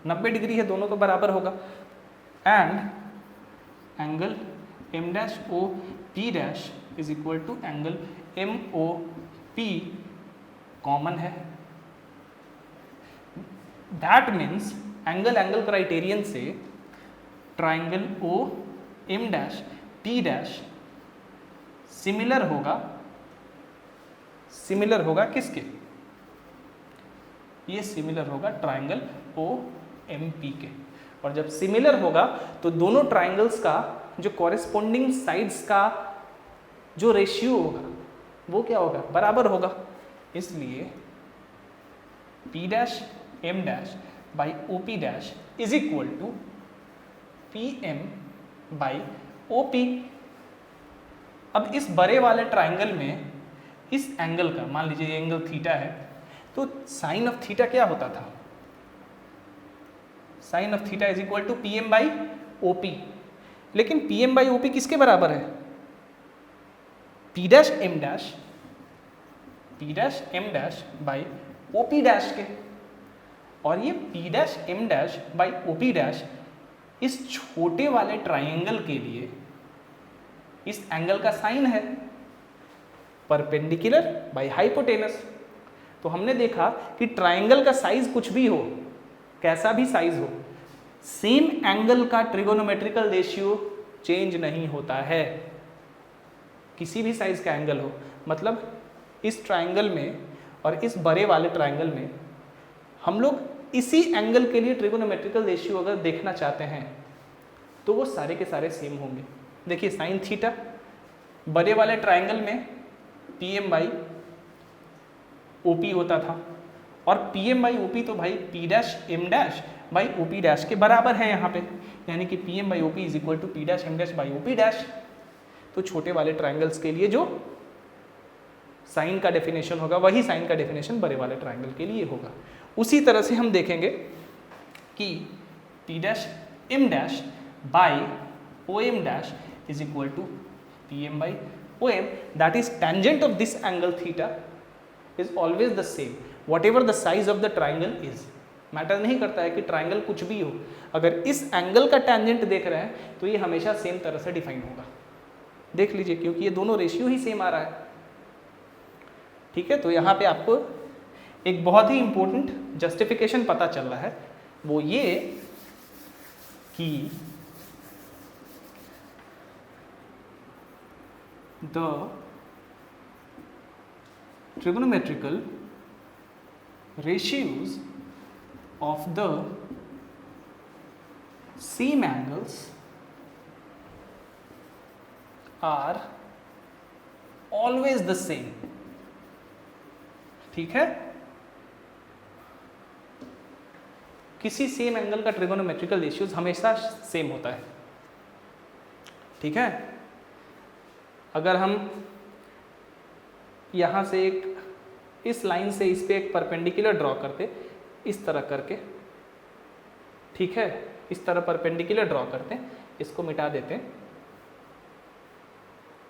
[SPEAKER 1] 90 degree है, दोनों तो बराबर होगा, and angle M dash OP dash is equal to angle MOP common है। That means angle criterion से triangle OM dash P dash similar होगा किसके? ये सिमिलर होगा ट्राइंगल OMP के। और जब सिमिलर होगा तो दोनों ट्राइंगल्स का जो कॉरेस्पॉन्डिंग साइड्स का जो रेशियो होगा वो क्या होगा? बराबर होगा। इसलिए P dash M dash by OP dash is equal to PM by OP। अब इस बड़े वाले ट्राइंगल में इस एंगल का, मान लीजिए ये एंगल थीटा है, तो साइन ऑफ थीटा क्या होता था? Sine of theta is equal to PM by OP। लेकिन PM बाई OP किसके बराबर है? P dash M dash by OP dash के। और ये P dash M dash by OP dash इस छोटे वाले ट्राइंगल के लिए इस एंगल का साइन है, परपेंडिकुलर बाई हाइपोटेनस। तो हमने देखा कि ट्राइंगल का साइज कुछ भी हो, कैसा भी साइज हो, सेम एंगल का ट्रिगोनोमेट्रिकल रेशियो चेंज नहीं होता है, किसी भी साइज का एंगल हो। मतलब इस ट्राइंगल में और इस बड़े वाले ट्राइंगल में हम लोग इसी एंगल के लिए ट्रिगोनोमेट्रिकल रेशियो अगर देखना चाहते हैं तो वो सारे के सारे सेम होंगे। देखिए साइन थीटा बड़े वाले ट्राइंगल में PM बाई OP होता था, और PM बाई OP तो भाई P dash M dash by OP dash के बराबर है यहाँ पे, यानी कि PM by OP is equal to P dash M dash by OP dash. तो छोटे वाले ट्राइंगल्स के लिए जो साइन का डेफिनेशन होगा वही साइन का डेफिनेशन बड़े वाले ट्राइंगल के लिए होगा। उसी तरह से हम देखेंगे कि P dash M dash by OM dash is equal to PM by OM, that is tangent of this angle theta is always the same. Whatever the size of the triangle is. Matter नहीं करता है कि triangle कुछ भी हो, अगर इस angle का टेंजेंट देख रहे हैं तो ये हमेशा सेम तरह से डिफाइन होगा। देख लीजिए, क्योंकि ये दोनों रेशियो ही सेम आ रहा है। ठीक है, तो यहाँ पे आपको एक बहुत ही इंपॉर्टेंट जस्टिफिकेशन पता चल रहा है, वो ये कि the trigonometrical ratios of the same angles are always the same। ठीक है, किसी सेम एंगल का ट्रिगोनोमेट्रिकल रेशियोज हमेशा सेम होता है। ठीक है, अगर हम यहाँ से इस लाइन से इस पे एक परपेंडिकुलर ड्रॉ करते, इस तरह करके, ठीक है, इस तरह परपेंडिकुलर ड्रॉ करते, इसको मिटा देते,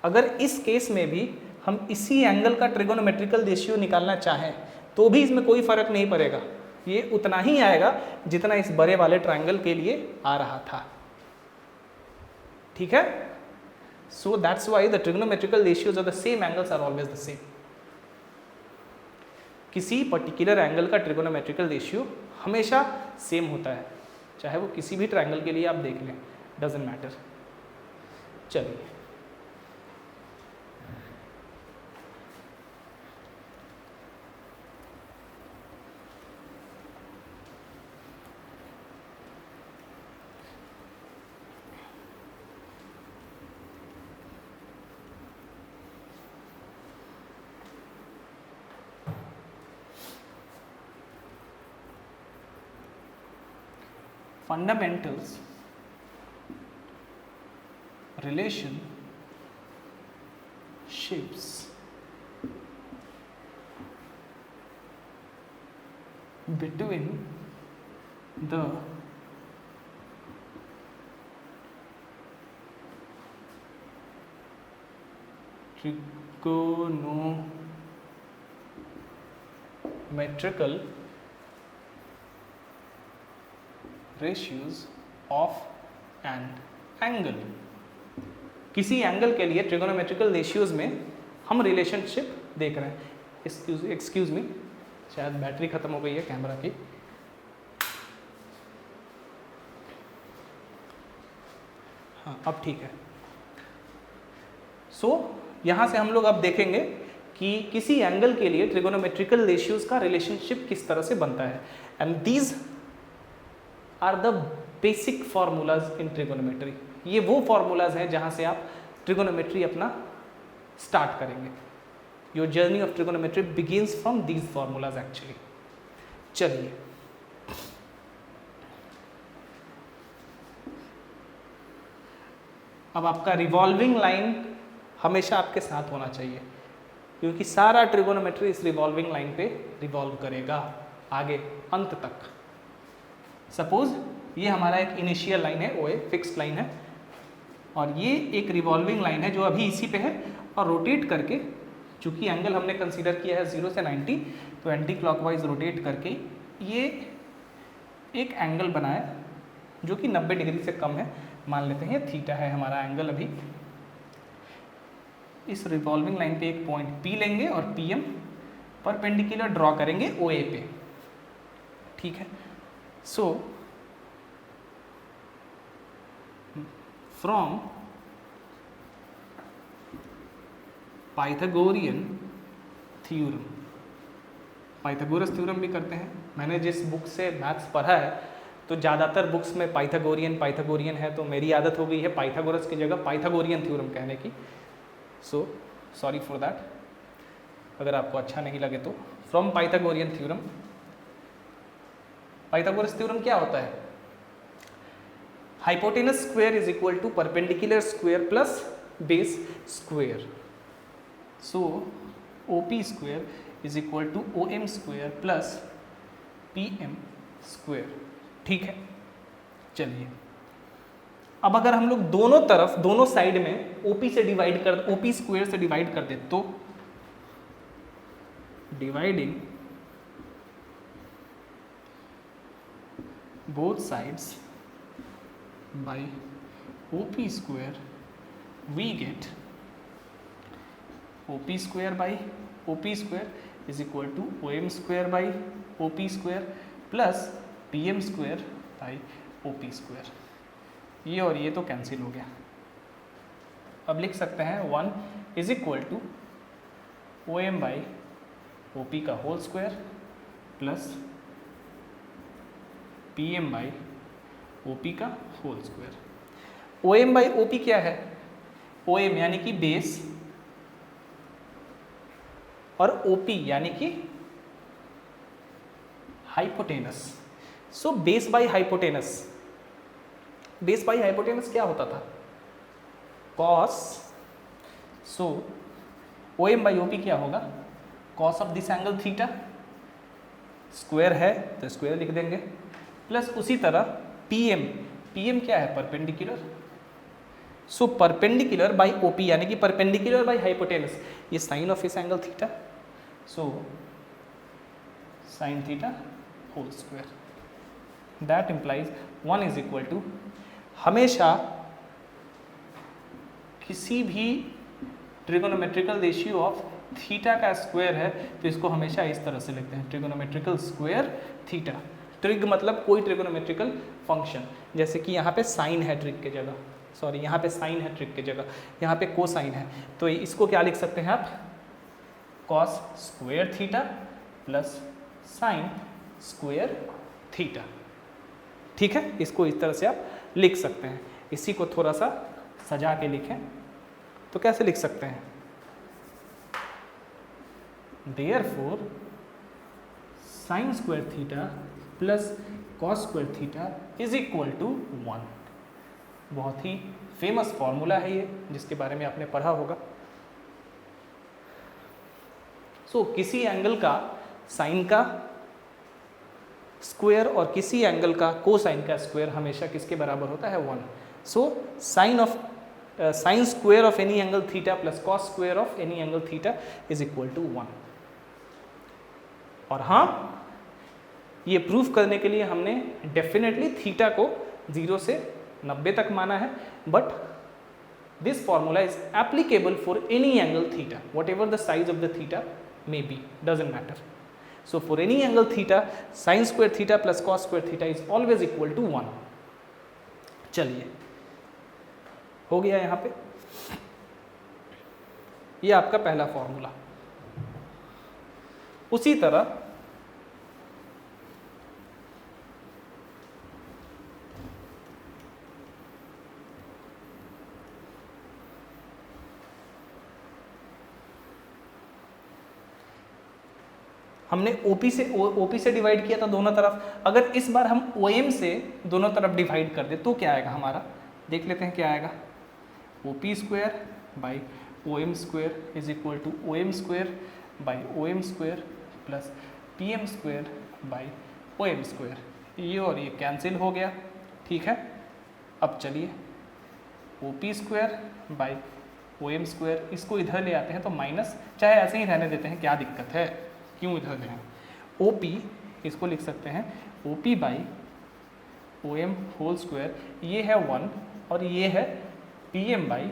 [SPEAKER 1] अगर इस केस में भी हम इसी एंगल का ट्रिगोनोमेट्रिकल रेशियो निकालना चाहें तो भी इसमें कोई फर्क नहीं पड़ेगा, ये उतना ही आएगा जितना इस बड़े वाले ट्रायंगल के लिए आ रहा था। ठीक है, so that's why the trigonometrical ratios of the same angles are always the same। किसी पर्टिकुलर एंगल का ट्रिगोनोमेट्रिकल रेशियो हमेशा सेम होता है, चाहे वो किसी भी ट्रायंगल के लिए आप देख लें, डजेंट मैटर। चलिए, fundamentals relationships between the trigonometrical ratios of an angle। किसी एंगल के लिए ट्रिगोनोमेट्रिकल रेशियोज में हम रिलेशनशिप देख रहे हैं। एक्सक्यूज मी, शायद बैटरी खत्म हो गई है कैमरा की। हाँ, अब ठीक है। सो यहाँ से हम लोग अब देखेंगे कि किसी एंगल के लिए ट्रिगोनोमेट्रिकल रेशियोज का रिलेशनशिप किस तरह से बनता है। And these are the basic formulas in trigonometry. ये वो फार्मूलाज हैं जहाँ से आप ट्रिगोनोमेट्री अपना स्टार्ट करेंगे। Your journey of trigonometry begins from these formulas actually. चलिए, अब आपका रिवॉल्विंग लाइन हमेशा आपके साथ होना चाहिए, क्योंकि सारा ट्रिगोनोमेट्री इस रिवॉल्विंग लाइन पे रिवॉल्व करेगा आगे अंत तक। सपोज ये हमारा एक इनिशियल लाइन है, OA फिक्स्ड लाइन है, और ये एक रिवॉल्विंग लाइन है जो अभी इसी पे है, और रोटेट करके, चूंकि एंगल हमने कंसीडर किया है 0 से 90, तो एंटी क्लॉकवाइज रोटेट करके ये एक एंगल बनाए जो कि 90 डिग्री से कम है, मान लेते हैं थीटा है हमारा एंगल। अभी इस रिवॉल्विंग लाइन पे एक पॉइंट P लेंगे और PM परपेंडिकुलर ड्रॉ करेंगे OA पे। ठीक है, so from Pythagorean theorem, Pythagoras theorem भी करते हैं। मैंने जिस बुक से मैथ्स पढ़ा है तो ज़्यादातर बुक्स में पाइथागोरियन है, तो मेरी आदत हो गई है पाइथागोरस की जगह पाइथागोरियन थ्योरम कहने की। सो सॉरी फॉर दैट, अगर आपको अच्छा नहीं लगे तो। From Pythagorean theorem, Pythagoras theorem क्या होता है? Hypotenuse square is equal to perpendicular square plus base square. So OP square is equal to OM square plus PM square. ठीक है, चलिए, अब अगर हम लोग दोनों तरफ, दोनों साइड में OP से डिवाइड कर, OP स्क्वायर से डिवाइड कर दे, तो dividing both sides by OP square, we get OP square by OP square is equal to OM square by OP square plus PM square by OP square. ये और ये तो cancel हो गया. अब लिख सकते हैं 1 is equal to OM by OP का whole square plus PM by OP का whole square. OM by OP क्या है? OM यानी कि बेस और OP यानी कि hypotenuse. So base by hypotenuse. Base by hypotenuse क्या होता था? Cos. So OM by OP क्या होगा? Cos of this angle theta. Square है तो स्क्वायर लिख देंगे प्लस उसी तरह PM. PM क्या है? Perpendicular. So perpendicular by OP यानी कि परपेंडिकुलर बाई हाइपोटेनस. ये साइन ऑफ इस angle theta. So sine theta whole square. That implies 1 is equal to, हमेशा किसी भी ट्रिगोनोमेट्रिकल रेशियो ऑफ थीटा का स्क्वायर है तो इसको हमेशा इस तरह से लिखते हैं, ट्रिगोनोमेट्रिकल स्क्वायर थीटा. ट्रिग मतलब कोई ट्रिगोनोमेट्रिकल फंक्शन. जैसे कि यहाँ पे साइन है ट्रिग के जगह, सॉरी यहाँ पे साइन है ट्रिग के जगह, यहाँ पे कोसाइन है, तो इसको क्या लिख सकते हैं आप? Cos square theta plus sine square theta. ठीक है, इसको इस तरह से आप लिख सकते हैं. इसी को थोड़ा सा सजा के लिखें तो कैसे लिख सकते हैं? Therefore sine square theta plus cos square theta is equal to 1. बहुत ही फेमस फॉर्मूला है ये, जिसके बारे में आपने पढ़ा होगा. सो किसी एंगल का साइन का स्क्वायर और किसी एंगल का कोसाइन का स्क्वायर हमेशा किसके बराबर होता है? 1. So sine square of any angle theta plus cos square of any angle theta is equal to 1. और हाँ, ये प्रूफ करने के लिए हमने डेफिनेटली थीटा को 0 से 90 तक माना है, but this formula is applicable for any angle theta, what ever the size of the theta may be, doesn't matter. So for any angle theta, sin square theta plus cos square theta is always equal to 1. चलिए, हो गया यहाँ पे. ये आपका पहला formula. उसी तरह हमने OP से डिवाइड किया था दोनों तरफ. अगर इस बार हम OM से दोनों तरफ डिवाइड कर दे तो क्या आएगा हमारा? देख लेते हैं क्या आएगा. OP square by OM square is equal to OM square by OM square plus PM square by OM square. ये और ये कैंसिल हो गया. ठीक है, अब चलिए OP square by OM square, इसको इधर ले आते हैं तो माइनस, चाहे ऐसे ही रहने देते हैं, क्या दिक्कत है, क्यों इधर ले. OP इसको लिख सकते हैं OP by OM whole square. ये है 1 और ये है PM by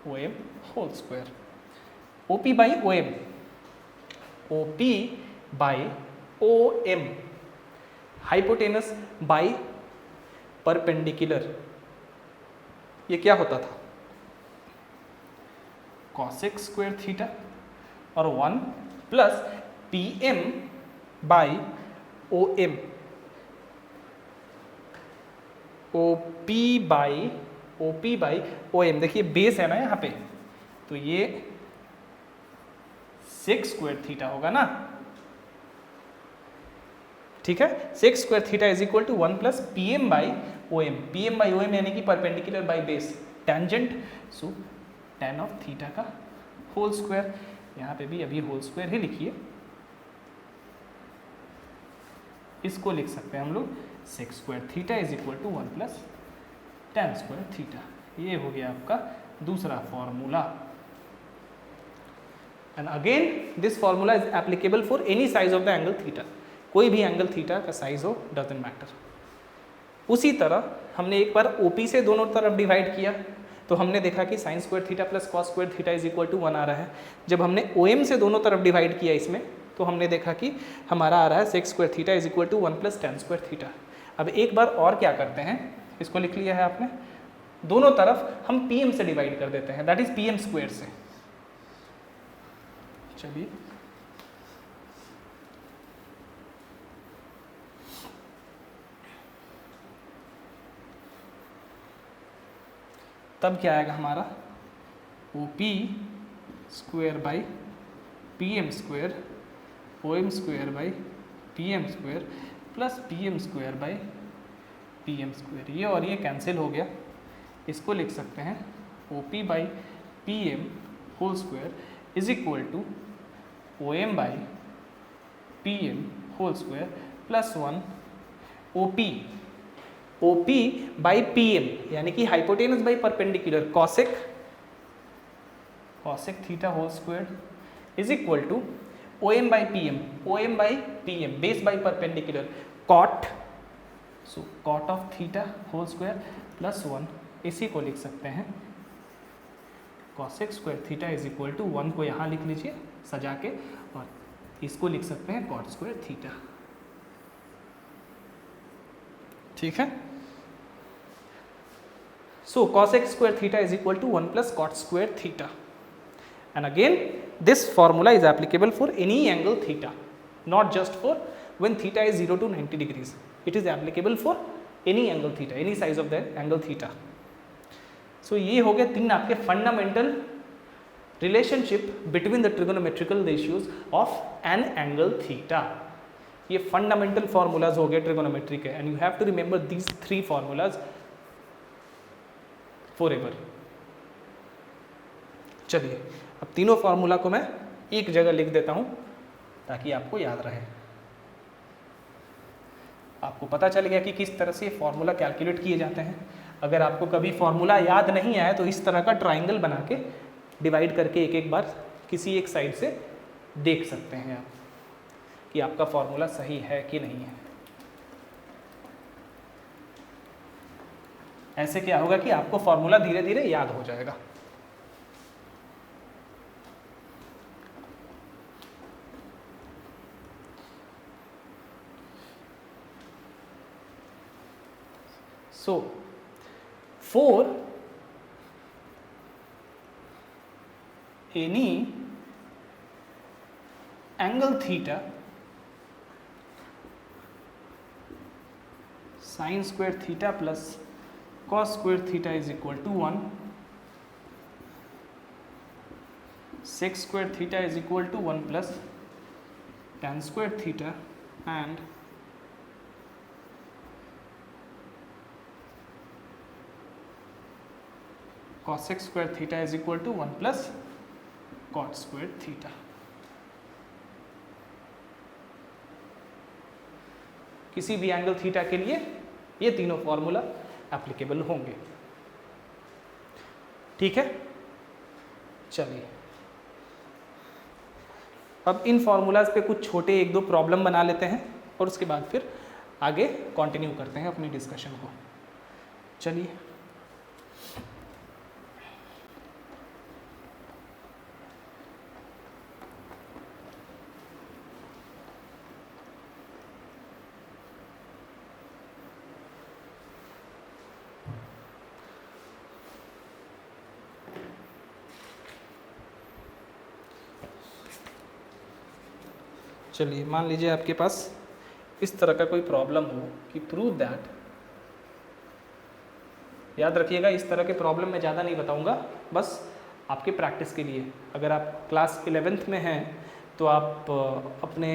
[SPEAKER 1] OM whole square. OP by OM, OP by OM, hypotenuse by perpendicular. ये क्या होता था? cosec स्क्वायर थीटा और 1 plus PM by OM, OP by OM. देखिए बेस है ना यहाँ पे, तो ये sec स्क्वायर थीटा होगा ना. ठीक है, sec square theta is equal to 1 plus PM by OM. PM by OM यानी कि perpendicular by base, tangent. So tan of theta का होल स्क्वायर. यहाँ पे भी अभी होल स्क्वायर ही लिखिए. इसको लिख सकते हैं हम लोग sec square theta is equal to 1 plus tan square theta. ये हो गया आपका दूसरा formula. And again this formula is applicable for any size of the angle theta. कोई भी एंगल थीटा का साइज हो, डजंट मैटर. उसी तरह हमने एक बार OP से दोनों तरफ डिवाइड किया तो हमने देखा कि sine square theta plus cos square theta is equal to 1 आ रहा है। जब हमने OM से दोनों तरफ डिवाइड किया इसमें तो हमने देखा कि हमारा आ रहा है sec square theta is equal to 1 plus tan square theta. अब एक बार और क्या करते हैं, इसको लिख लिया है आपने, दोनों तरफ हम PM से डिवाइड कर देते हैं, दैट इज PM स्क्वायर से। चलिए तब क्या आएगा हमारा OP square by PM square OM square by PM square plus PM square by PM square. ये और ये कैंसिल हो गया, इसको लिख सकते हैं OP by PM whole square is equal to OM by PM whole square plus 1 OP by PM यानी कि hypotenuse by perpendicular cosec theta whole square is equal to OM by PM base by perpendicular cot, so cot of theta whole square plus 1, इसी को लिख सकते हैं cosec square theta is equal to 1 को यहाँ लिख लीजिए सजा के, और इसको लिख सकते हैं कॉट स्क्वायर थीटा। ठीक है, सो cosec square theta is equal to 1 plus cot square theta, and again this formula is applicable for any angle theta, not just for when theta is 0 to 90 degrees, it is applicable for any angle theta, any size of the angle theta. So ये हो गए तीन आपके fundamental relationship between the trigonometrical ratios of an angle theta. ये fundamental formulas हो गए trigonometry के, and you have to remember these three formulas forever. चलिए अब तीनों फार्मूला को मैं एक जगह लिख देता हूं ताकि आपको याद रहे। आपको पता चल गया कि किस तरह से फार्मूला कैलकुलेट किए जाते हैं। अगर आपको कभी फार्मूला याद नहीं आया तो इस तरह का ट्राइंगल बना के डिवाइड करके एक एक बार किसी एक साइड से देख सकते हैं आप कि आपका फार्मूला सही है कि नहीं है। ऐसे क्या होगा कि आपको फार्मूला धीरे धीरे याद हो जाएगा। So for any angle theta, sin square theta plus cos square theta is equal to 1, sec square theta is equal to 1 plus tan square theta, and cosec square theta is equal to 1 plus cot square theta. किसी भी angle theta के लिए ये तीनों formula applicable होंगे। ठीक है, चलिए अब इन फॉर्मूलाज पे कुछ छोटे एक दो प्रॉब्लम बना लेते हैं और उसके बाद फिर आगे कंटिन्यू करते हैं अपनी डिस्कशन को। चलिए चलिए मान लीजिए आपके पास इस तरह का कोई प्रॉब्लम हो कि प्रूव दैट, याद रखिएगा इस तरह के प्रॉब्लम मैं ज़्यादा नहीं बताऊंगा, बस आपके प्रैक्टिस के लिए। अगर आप क्लास 11th में हैं तो आप अपने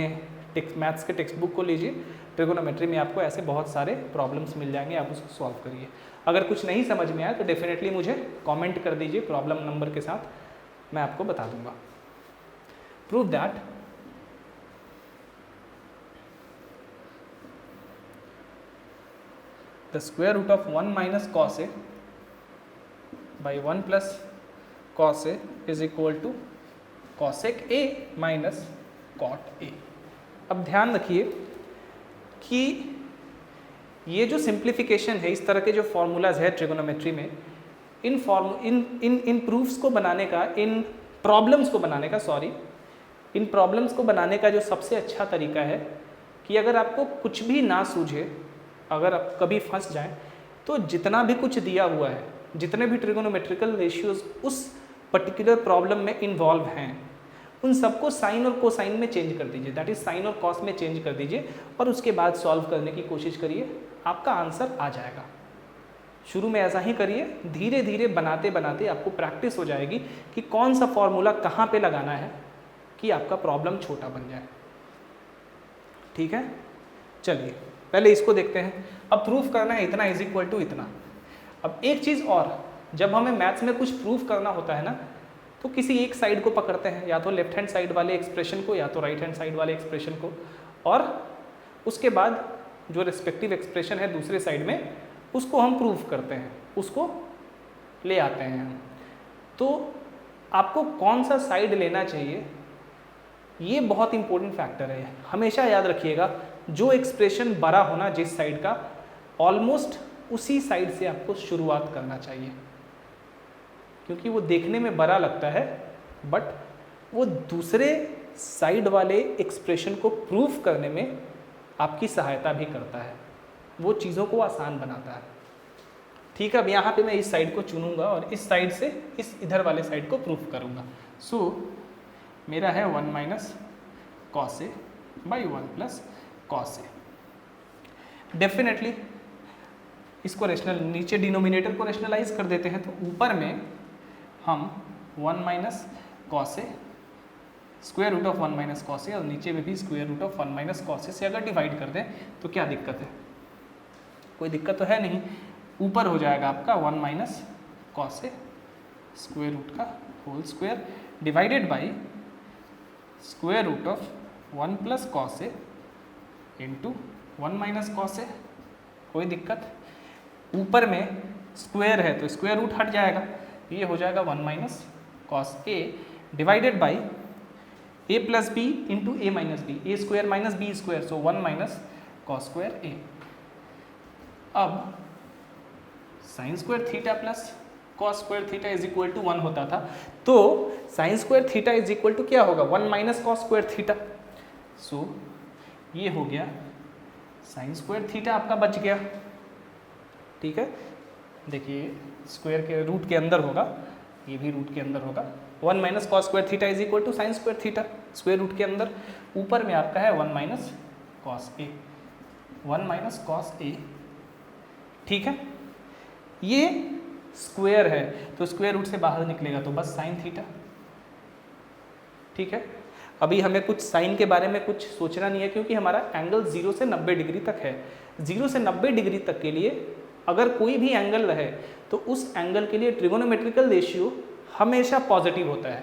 [SPEAKER 1] मैथ्स के टेक्स्ट बुक को लीजिए, ट्रिगोनोमेट्री में आपको ऐसे बहुत सारे प्रॉब्लम्स मिल जाएंगे, आप उसको सॉल्व करिए। अगर कुछ नहीं समझ में आया तो डेफिनेटली मुझे कमेंट कर दीजिए प्रॉब्लम नंबर के साथ, मैं आपको बता दूंगा। Prove that the square root of 1 minus cos a by 1 plus cos a is equal to cosec a minus cot a। अब ध्यान रखिए कि ये जो सिंप्लीफिकेशन है, इस तरह के जो फॉर्मूलाज है ट्रिगोनोमेट्री में, इन प्रूफ्स को बनाने का, इन प्रॉब्लम्स को बनाने का जो सबसे अच्छा तरीका है कि अगर आपको कुछ भी ना सूझे, अगर आप कभी फंस जाएं, तो जितना भी कुछ दिया हुआ है, जितने भी ट्रिगोनोमेट्रिकल रेशियोज उस पर्टिकुलर प्रॉब्लम में इन्वॉल्व हैं, उन सबको साइन और कोसाइन में चेंज कर दीजिए, दैट इज साइन और कॉस में चेंज कर दीजिए, और उसके बाद सॉल्व करने की कोशिश करिए, आपका आंसर आ जाएगा। शुरू में ऐसा ही करिए, धीरे धीरे बनाते बनाते आपको प्रैक्टिस हो जाएगी कि कौन सा फॉर्मूला कहाँ पे लगाना है कि आपका प्रॉब्लम छोटा बन जाए। ठीक है, चलिए पहले इसको देखते हैं। अब प्रूफ करना है इतना इज इक्वल टू इतना। अब एक चीज़ और, जब हमें मैथ्स में कुछ प्रूफ करना होता है ना, तो किसी एक साइड को पकड़ते हैं, या तो लेफ्ट हैंड साइड वाले एक्सप्रेशन को या तो राइट हैंड साइड वाले एक्सप्रेशन को, और उसके बाद जो रिस्पेक्टिव एक्सप्रेशन है दूसरे साइड में उसको हम प्रूफ करते हैं, उसको ले आते हैं हम। तो आपको कौन सा साइड लेना चाहिए, ये बहुत इंपॉर्टेंट फैक्टर है। हमेशा याद रखिएगा, जो एक्सप्रेशन बड़ा होना जिस साइड का, ऑलमोस्ट उसी साइड से आपको शुरुआत करना चाहिए, क्योंकि वो देखने में बड़ा लगता है बट वो दूसरे साइड वाले एक्सप्रेशन को प्रूफ करने में आपकी सहायता भी करता है, वो चीज़ों को आसान बनाता है। ठीक है, अब यहाँ पे मैं इस साइड को चुनूंगा और इस साइड से इस इधर वाले साइड को प्रूफ करूंगा। सो मेरा है 1 minus cos A by 1 plus cos A. Definitely इसको रेशनल, नीचे डिनोमिनेटर को रेशनलाइज कर देते हैं, तो ऊपर में हम 1 minus cos A square root of 1 minus cos A, और नीचे में भी square root of 1 minus cos A से अगर डिवाइड कर दें तो क्या दिक्कत है? कोई दिक्कत तो है नहीं। ऊपर हो जाएगा आपका 1 minus cos A square root का whole square divided by square root of 1 plus cos A into 1 minus cos A. कोई दिक्कत? ऊपर में स्क्वायर है तो स्क्वायर रूट हट जाएगा, ये हो जाएगा 1 minus cos A divided by A plus B into A minus B, A square minus B square, so 1 minus cos square A. अब sine square theta plus cos square theta is equal to 1 होता था, तो sine square theta is equal to क्या होगा? 1 minus cos square theta. So ये हो गया sign square theta आपका बच गया। ठीक है, देखिए स्क्वायर के रूट के अंदर होगा, ये भी रूट के अंदर होगा। 1 minus cos square theta is equal to sine square theta, square root के अंदर। ऊपर में आपका है 1 minus cos A, 1 minus cos A. ठीक है, ये स्क्वायर है तो स्क्वायर रूट से बाहर निकलेगा तो बस साइन थीटा। ठीक है, अभी हमें कुछ साइन के बारे में कुछ सोचना नहीं है, क्योंकि हमारा एंगल 0 से 90 डिग्री तक है। 0 से 90 डिग्री तक के लिए अगर कोई भी एंगल रहे तो उस एंगल के लिए ट्रिगोनोमेट्रिकल रेशियो हमेशा पॉजिटिव होता है,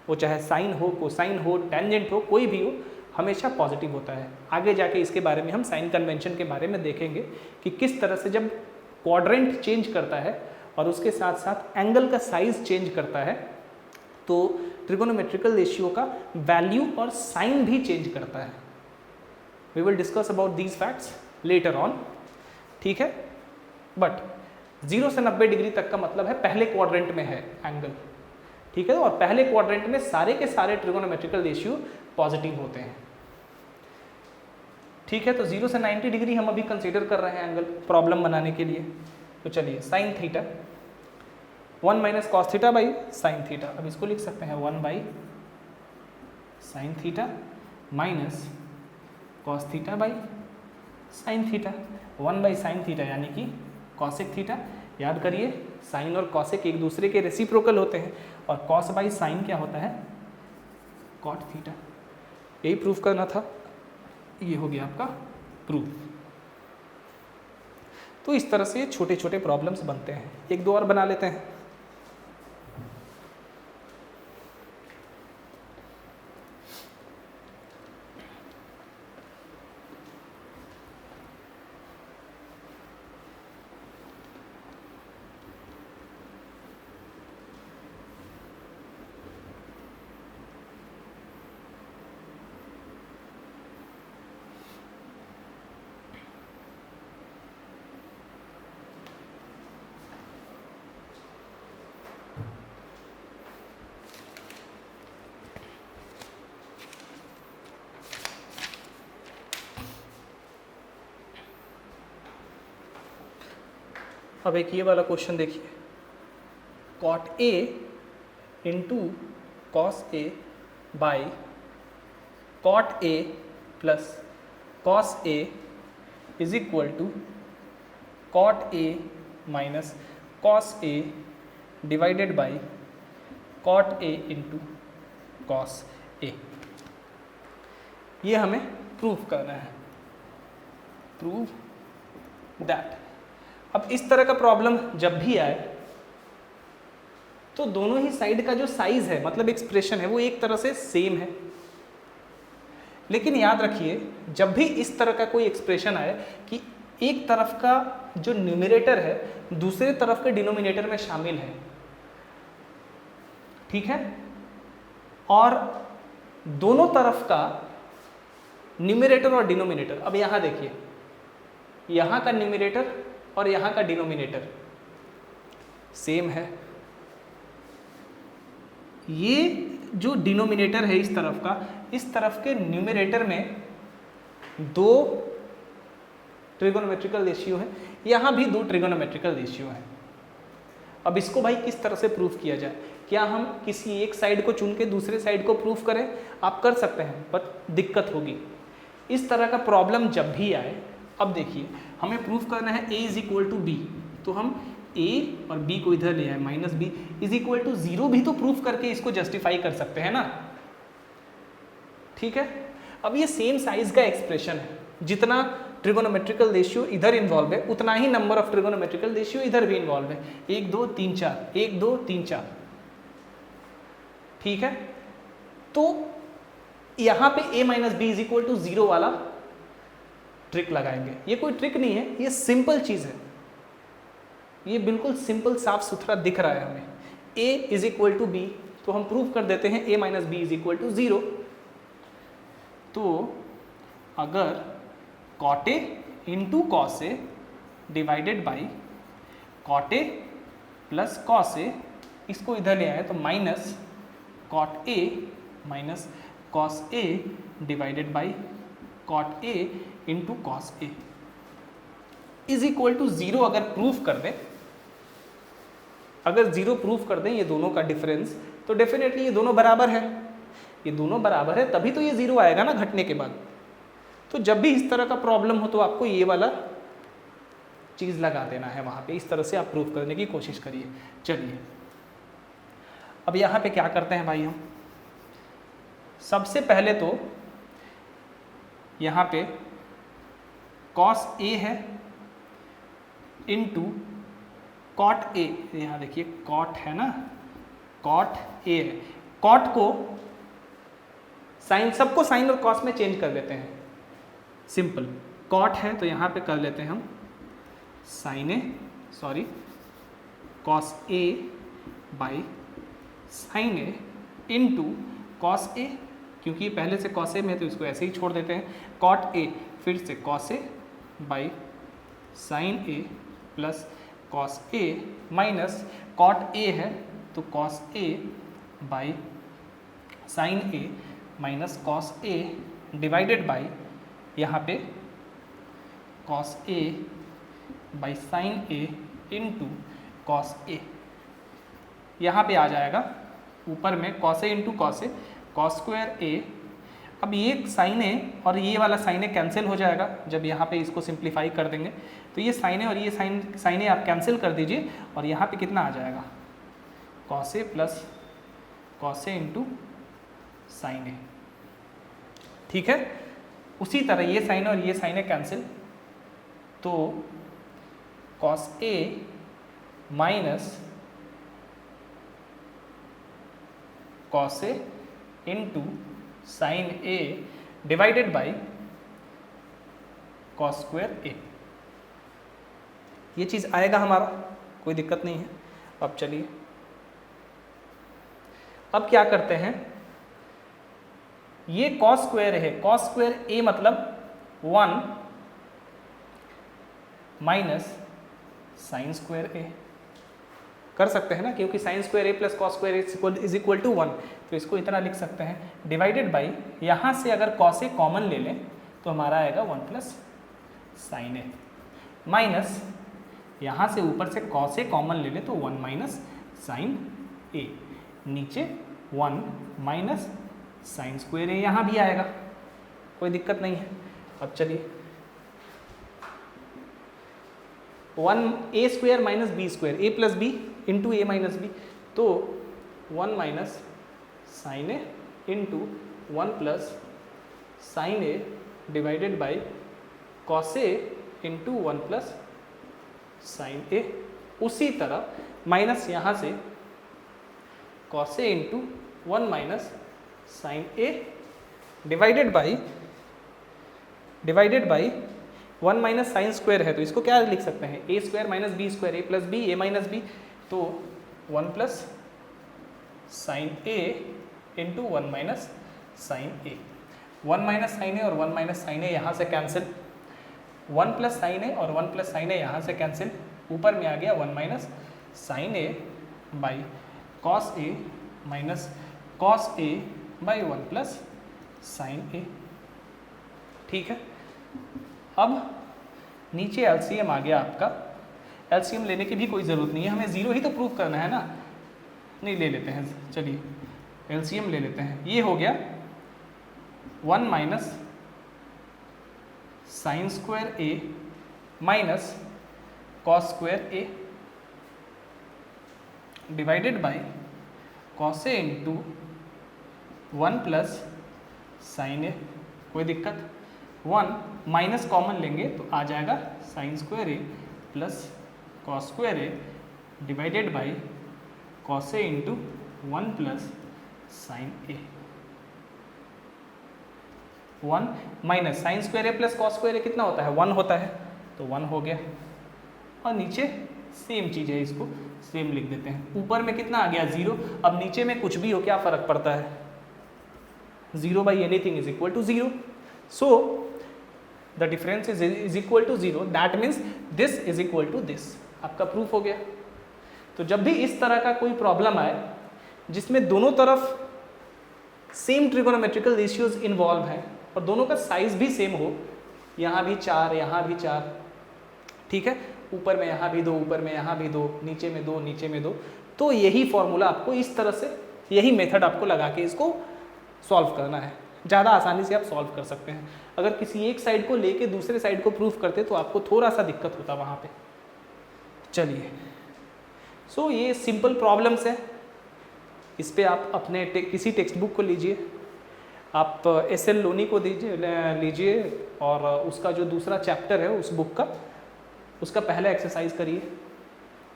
[SPEAKER 1] वो चाहे साइन हो, कोसाइन हो, टेंजेंट हो, कोई भी हो, हमेशा पॉजिटिव होता है। आगे जाके इसके बारे में हम साइन कन्वेंशन के बारे में देखेंगे कि किस तरह से जब क्वाड्रेंट चेंज करता है और उसके साथ साथ एंगल का साइज चेंज करता है तो ट्रिगोनोमेट्रिकल रेशियो का वैल्यू और साइन भी चेंज करता है। We will discuss about these facts later on. ठीक है, बट 0 से 90 डिग्री तक का मतलब है पहले क्वाड्रेंट में है एंगल। ठीक है, और पहले क्वाड्रेंट में सारे के सारे ट्रिगोनोमेट्रिकल रेशियो पॉजिटिव होते हैं। ठीक है, तो 0 से 90 डिग्री हम अभी कंसीडर कर रहे हैं एंगल प्रॉब्लम बनाने के लिए। तो चलिए sine theta 1 minus cos theta by sine theta, अब इसको लिख सकते हैं 1 by sine theta minus cos theta by sine theta. 1 by sine theta यानी कि कॉसेक थीटा। याद करिए साइन और कॉसेक एक दूसरे के रेसिप्रोकल होते हैं, और कॉस बाई साइन क्या होता है? Cot theta. यही प्रूफ करना था, ये हो गया आपका प्रूफ। तो इस तरह से छोटे छोटे प्रॉब्लम्स बनते हैं। एक दो और बना लेते हैं। अब एक ये वाला क्वेश्चन देखिए, cot A into cos A by cot A plus cos A is equal to cot A minus cos A divided by cot A into cos A। ये हमें प्रूव करना है, प्रूव दैट। अब इस तरह का प्रॉब्लम जब भी आए तो दोनों ही साइड का जो साइज है, मतलब एक्सप्रेशन है, वो एक तरह से सेम है। लेकिन याद रखिए, जब भी इस तरह का कोई एक्सप्रेशन आए कि एक तरफ का जो न्यूमरेटर है दूसरे तरफ के डिनोमिनेटर में शामिल है, ठीक है, और दोनों तरफ का न्यूमरेटर और डिनोमिनेटर, अब यहां देखिए, यहां का न्यूमरेटर और यहां का डिनोमिनेटर सेम है। ये जो डिनोमिनेटर है इस तरफ का, इस तरफ के न्यूमरेटर में दो ट्रिगोनोमेट्रिकल रेशियो है, यहाँ भी दो ट्रिगोनोमेट्रिकल रेशियो है। अब इसको भाई किस तरह से प्रूफ किया जाए? क्या हम किसी एक साइड को चुन के दूसरे साइड को प्रूफ करें? आप कर सकते हैं, पर दिक्कत होगी। इस तरह का प्रॉब्लम जब भी आए, अब देखिए हमें प्रूफ करना है a is equal to B, तो हम a और b को इधर ले आए, minus B is equal to 0 भी तो प्रूफ करके इसको जस्टिफाई कर सकते हैं ना, ठीक है। अब ये सेम साइज का एक्सप्रेशन है, जितना ट्रिगोनोमेट्रिकल रेशियो इधर इन्वॉल्व है उतना ही नंबर ऑफ ट्रिगोनोमेट्रिकल रेशियो इधर भी इन्वॉल्व है, 1 2 3 4, 1 2 3 4, ठीक है। तो यहाँ पे a minus B is equal to 0 वाला ट्रिक लगाएंगे। ये कोई ट्रिक नहीं है, ये सिंपल चीज़ है, ये बिल्कुल सिंपल साफ सुथरा दिख रहा है हमें। a is equal to B, तो हम प्रूव कर देते हैं a minus B is equal to 0। तो अगर cot a into cos a divided by cot a plus cos a, इसको इधर ले आए तो minus cot a minus cos a divided by cot a into cos a is equal to 0 अगर proof कर दें, अगर 0 प्रूफ कर दें ये दोनों का डिफरेंस, तो डेफिनेटली ये दोनों बराबर है, ये दोनों बराबर है, तभी तो ये 0 आएगा ना घटने के बाद। तो जब भी इस तरह का प्रॉब्लम हो तो आपको ये वाला चीज़ लगा देना है वहाँ पे, इस तरह से आप प्रूफ करने की कोशिश करिए। चलिए अब यहाँ पे क्या करते हैं भाई, हम सबसे पहले तो यहाँ पे cos a है इंटू cot a, यहाँ देखिए cot है ना, cot a है, cot को साइन, सबको साइन और cos में चेंज कर देते हैं, सिंपल। cot है तो यहाँ पे कर लेते हैं हम sin a, sorry cos a by sin a into cos a, क्योंकि ये पहले से cos a में है तो इसको ऐसे ही छोड़ देते हैं, cot a फिर से cos a by sin a plus cos a minus cot a है तो cos a by sin a minus cos a divided by यहाँ पे cos a by sin a into cos a, यहाँ पे आ जाएगा ऊपर में cos a into cos a, cos square a। अब ये sin a और ये वाला sin a कैंसिल हो जाएगा जब यहाँ पे इसको सिंप्लीफाई कर देंगे, तो ये sin a और ये sin a आप कैंसिल कर दीजिए और यहाँ पे कितना आ जाएगा cos a plus cos a into sin a, ठीक है। उसी तरह ये sin a और ये sin a कैंसिल, तो cos a minus cos a into sine a divided by cos square a, ये चीज़ आएगा हमारा, कोई दिक्कत नहीं है। अब चलिए अब क्या करते हैं, ये cos स्क्वायर है, cos स्क्वायर a मतलब 1 माइनस साइन स्क्वायर a कर सकते हैं ना, क्योंकि sine square a plus cos square a is equal to 1, तो इसको इतना लिख सकते हैं डिवाइडेड बाई, यहाँ से अगर cos a कॉमन ले लें तो हमारा आएगा 1 प्लस साइन a माइनस यहाँ से ऊपर से कॉस ए कॉमन ले लें तो 1 माइनस साइन ए, नीचे 1 माइनस साइन स्क्वायर ए यहाँ भी आएगा, कोई दिक्कत नहीं है। अब चलिए 1 A square minus B square, A plus B into A minus B, तो 1 minus sine A into 1 plus sine A divided by cos A into 1 plus sine A. उसी तरह माइनस यहाँ से cos A into 1 minus sine A divided by 1 minus sine square है, तो इसको क्या लिख सकते हैं, A square minus B square, A plus B A minus B, तो 1 plus sine A into 1 minus sine A. 1 minus sine ए और 1 minus sine ए यहाँ से कैंसिल, 1 प्लस साइन ए और 1 प्लस साइन ए यहाँ से कैंसिल, ऊपर में आ गया 1 minus sine A by cos A minus cos A by 1 plus sine A. ठीक है, अब नीचे एलसीएम आ गया आपका, एलसीएम लेने की भी कोई ज़रूरत नहीं है, हमें ज़ीरो ही तो प्रूव करना है ना, नहीं ले लेते हैं, चलिए एलसीएम ले लेते हैं। ये हो गया 1 minus sine square A minus cos square A divided by cos A into 1 plus sine A, कोई दिक्कत, 1 माइनस कॉमन लेंगे तो आ जाएगा sine square A plus cos square A divided by cos A into 1 plus sine A. 1 minus sine square A plus cos square A कितना होता है, 1 होता है, तो 1 हो गया। और नीचे सेम चीज़ है, इसको सेम लिख देते हैं। ऊपर में कितना आ गया 0, अब नीचे में कुछ भी हो क्या फ़र्क पड़ता है, 0 by anything is equal to 0, so the difference is equal to 0, that means this is equal to this. आपका प्रूफ हो गया। तो जब भी इस तरह का कोई प्रॉब्लम आए जिसमें दोनों तरफ सेम ट्रिगोनोमेट्रिकल रेशियोज इन्वॉल्व हैं और दोनों का साइज भी सेम हो, यहाँ भी 4 यहाँ भी 4, ठीक है, ऊपर में यहाँ भी 2 ऊपर में यहाँ भी 2, नीचे में 2 नीचे में 2, तो यही फॉर्मूला आपको इस तरह से, यही मेथड आपको लगा के इसको सॉल्व करना है। ज़्यादा आसानी से आप सॉल्व कर सकते हैं। अगर किसी एक साइड को लेके दूसरे साइड को प्रूफ करते तो आपको थोड़ा सा दिक्कत होता वहाँ पे। चलिए, सो ये सिंपल प्रॉब्लम्स है, इस पे आप अपने किसी टेक्स्ट बुक को लीजिए, आप एस.एल. लोनी को लीजिए और उसका जो दूसरा चैप्टर है उस बुक का, उसका पहला एक्सरसाइज करिए।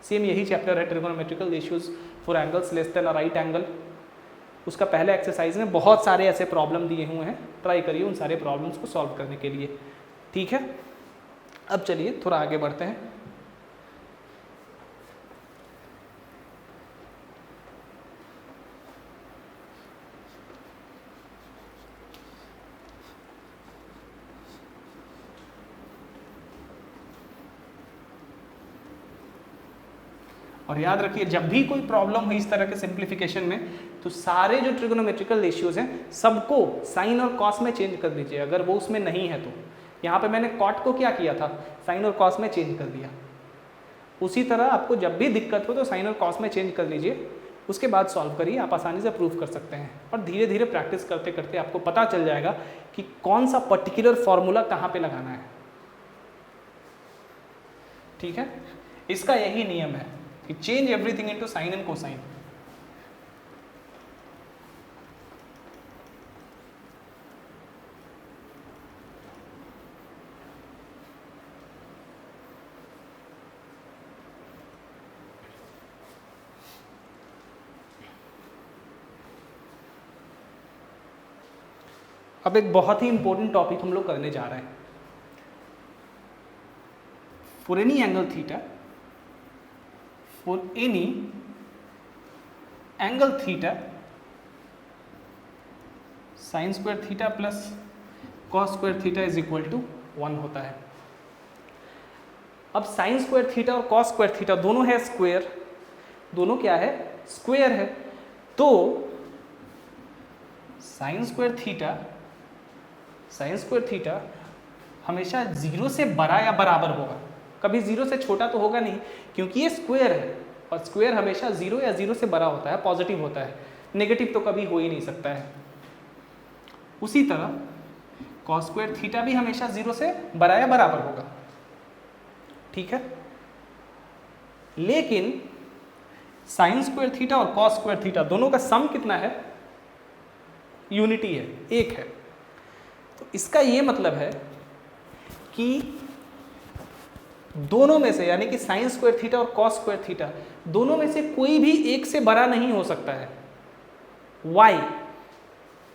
[SPEAKER 1] सेम यही चैप्टर है, trigonometrical ratios for angles less than a right angle. उसका पहला एक्सरसाइज में बहुत सारे ऐसे प्रॉब्लम दिए हुए हैं, ट्राई करिए उन सारे प्रॉब्लम्स को सॉल्व करने के लिए। ठीक है, अब चलिए थोड़ा आगे बढ़ते हैं। और याद रखिए, जब भी कोई प्रॉब्लम हो इस तरह के सिंप्लीफिकेशन में, तो सारे जो ट्रिगोनोमेट्रिकल रेशियोज हैं सबको साइन और कॉस में चेंज कर दीजिए, अगर वो उसमें नहीं है तो। यहाँ पे मैंने कॉट को क्या किया था, साइन और कॉस में चेंज कर दिया। उसी तरह आपको जब भी दिक्कत हो तो साइन और कॉस में चेंज कर लीजिए, उसके बाद सॉल्व करिए, आप आसानी से प्रूव कर सकते हैं। और धीरे धीरे प्रैक्टिस करते करते आपको पता चल जाएगा कि कौन सा पर्टिकुलर फॉर्मूला कहाँ पे लगाना है। ठीक है, इसका यही नियम है कि change everything into sine and cosine. अब एक बहुत ही इंपॉर्टेंट टॉपिक हम लोग करने जा रहे हैं। For any angle theta, for any angle theta, sin square theta plus cos square theta is equal to 1 होता है। अब sin square theta और cos square theta दोनों है स्क्वायर, दोनों क्या है, स्क्वायर है, तो sin square theta हमेशा 0 से बड़ा या बराबर होगा। कभी 0 से छोटा तो होगा नहीं, क्योंकि ये स्क्वायर है और स्क्वायर हमेशा 0 या 0 से बड़ा होता है, पॉजिटिव होता है, नेगेटिव तो कभी हो ही नहीं सकता है। उसी तरह कॉस स्क्वायर थीटा भी हमेशा 0 से बड़ा या बराबर होगा, ठीक है। लेकिन साइन स्क्वायर थीटा और कॉस स्क्वायर थीटा दोनों का सम कितना है? यूनिटी है, एक है। तो इसका ये मतलब है कि दोनों में से, यानी कि साइन स्क्वायर थीटा और कॉस स्क्वायर थीटा, दोनों में से कोई भी एक से बड़ा नहीं हो सकता है। वाई?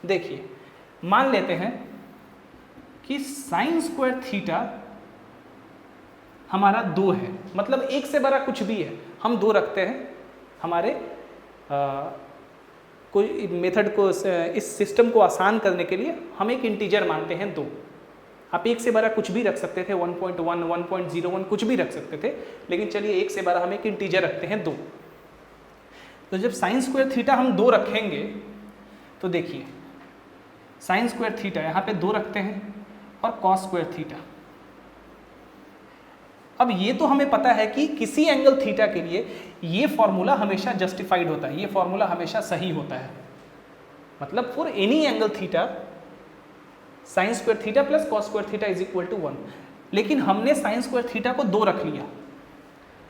[SPEAKER 1] देखिए, मान लेते हैं कि साइन स्क्वायर थीटा हमारा 2 है, मतलब एक से बड़ा कुछ भी है, हम 2 रखते हैं। हमारे कोई मेथड को, इस सिस्टम को आसान करने के लिए हम एक इंटीजर मानते हैं 2। आप एक से बड़ा कुछ भी रख सकते थे, 1.1, 1.01 कुछ भी रख सकते थे, लेकिन चलिए एक से बड़ा हम एक इंटीजर रखते हैं 2। तो जब साइन स्क्वायर थीटा हम 2 रखेंगे तो देखिए, साइन स्क्वायर थीटा यहाँ पे 2 रखते हैं और कॉस स्क्वायर थीटा। अब ये तो हमें पता है कि किसी एंगल थीटा के लिए ये फॉर्मूला हमेशा जस्टिफाइड होता है, ये फॉर्मूला हमेशा सही होता है। मतलब for any angle theta sine square theta plus cos square theta is equal to 1। लेकिन हमने साइन स्क्वायर थीटा को 2 रख लिया।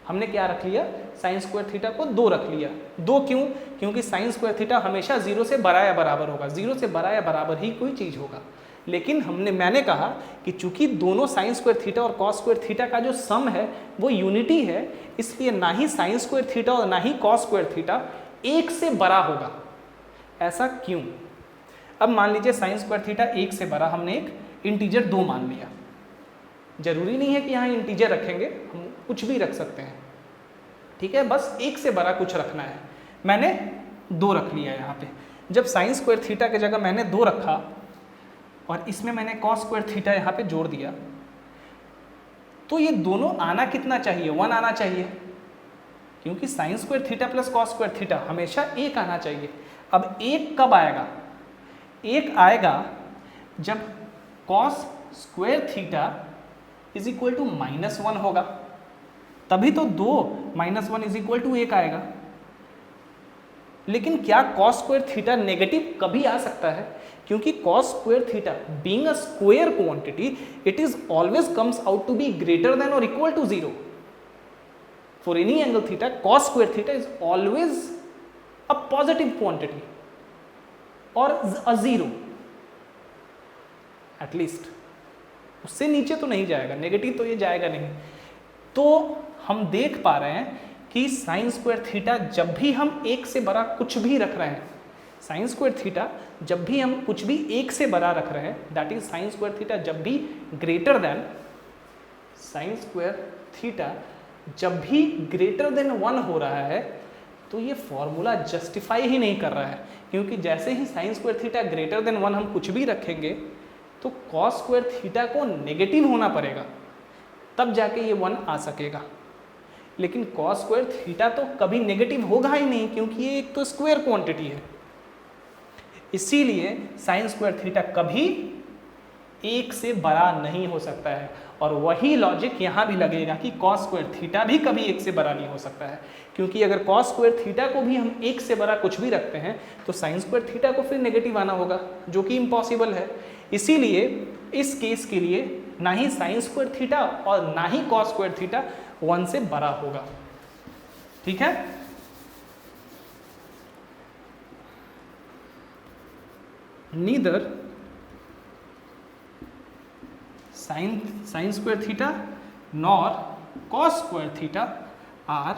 [SPEAKER 1] हमने क्या रख लिया? साइन स्क्वायर थीटा को 2 रख लिया। 2 क्यों? क्योंकि साइन स्क्वायर थीटा हमेशा 0 से बड़ा या बराबर होगा, 0 से बड़ा या बराबर ही कोई चीज़ होगा। लेकिन मैंने कहा कि चूंकि दोनों साइन स्क्वायर थीटा और कॉस स्क्वायर थीटा का जो सम है वो यूनिटी है, इसलिए ना ही साइन स्क्वायर थीटा और ना ही कॉस स्क्वायर थीटा 1 से बड़ा होगा। ऐसा क्यों? अब मान लीजिए साइन स्क्वायर थीटा 1 से बड़ा, हमने एक इंटीजर 2 मान लिया। जरूरी नहीं है कि यहाँ इंटीजर रखेंगे, हम कुछ भी रख सकते हैं, ठीक है। बस 1 से बड़ा कुछ रखना है। मैंने 2 रख लिया यहाँ पे। जब साइन स्क्वायर थीटा की जगह मैंने 2 रखा और इसमें मैंने कॉस स्क्वायर थीटा यहाँ पे जोड़ दिया, तो ये दोनों आना कितना चाहिए? 1 आना चाहिए, क्योंकि sine square theta plus cos square theta हमेशा 1 आना चाहिए। अब 1 कब आएगा? 1 आएगा जब cos square theta is equal to -1 होगा, तभी तो 2 -1 इज इक्वल टू 1 आएगा। लेकिन क्या कॉस स्क्वायर थीटा नेगेटिव कभी आ सकता है? क्योंकि cos square theta being a square quantity, it is always comes out to be greater than और equal to 0। For any angle theta, cos square theta is always a positive quantity और a 0 at least. उससे नीचे तो नहीं जाएगा, negative तो ये जाएगा नहीं। तो हम देख पा रहे हैं कि साइन स्क्वायर थीटा जब भी हम 1 से बड़ा कुछ भी रख रहे हैं, साइन स्क्वायर थीटा जब भी हम कुछ भी 1 से बड़ा रख रहे हैं, that is sign square theta जब भी greater than, sign square theta जब भी ग्रेटर देन 1 हो रहा है, तो ये फॉर्मूला जस्टिफाई ही नहीं कर रहा है। क्योंकि जैसे ही sine square theta greater than 1 हम कुछ भी रखेंगे, तो कॉस स्क्वायर थीटा को नेगेटिव होना पड़ेगा, तब जाके ये 1 आ सकेगा। लेकिन कॉस स्क्वायर थीटा तो कभी नेगेटिव होगा ही नहीं, क्योंकि ये एक तो स्क्वायर क्वांटिटी है। इसीलिए साइन स्क्वायर थीटा कभी 1 से बड़ा नहीं हो सकता है। और वही लॉजिक यहाँ भी लगेगा कि कॉस स्क्वायर थीटा भी कभी 1 से बड़ा नहीं हो सकता है, क्योंकि अगर कॉस स्क्वायर थीटा को भी हम 1 से बड़ा कुछ भी रखते हैं, तो साइन स्क्वायर थीटा को फिर नेगेटिव आना होगा, जो कि इम्पॉसिबल है। इसीलिए इस केस के लिए ना ही साइन स्क्वायर थीटा और ना ही कॉस स्क्वायर थीटा 1 से बड़ा होगा, ठीक है। Neither sine square theta nor cos square theta are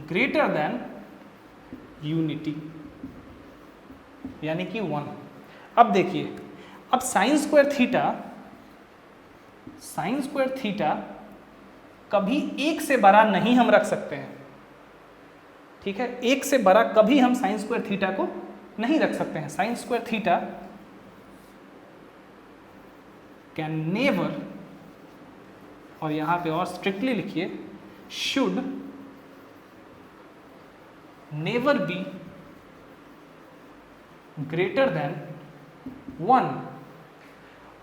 [SPEAKER 1] greater than unity, यानी कि 1। अब देखिए, अब साइन स्क्वायर थीटा कभी 1 से बड़ा नहीं हम रख सकते हैं, ठीक है। 1 से बड़ा कभी हम साइन स्क्वायर थीटा को नहीं रख सकते हैं। Sign square theta can never, और यहां पे और स्ट्रिक्टली लिखिए, should never be greater than 1।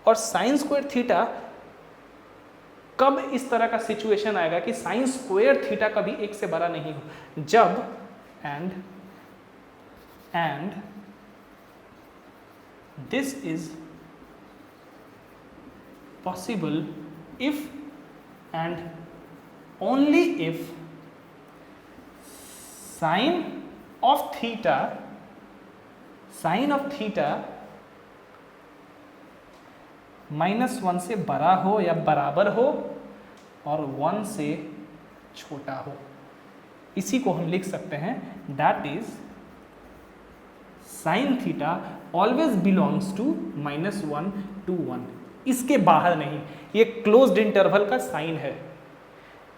[SPEAKER 1] और साइन स्क्वायर थीटा कब इस तरह का सिचुएशन आएगा कि साइन स्क्वायर थीटा कभी 1 से बड़ा नहीं हो, जब and this is possible if and only if sine of theta -1 से बड़ा हो या बराबर हो और 1 से छोटा हो। इसी को हम लिख सकते हैं that is sine theta always belongs to -1 to 1, इसके बाहर नहीं। ये क्लोज्ड इंटरवल का साइन है।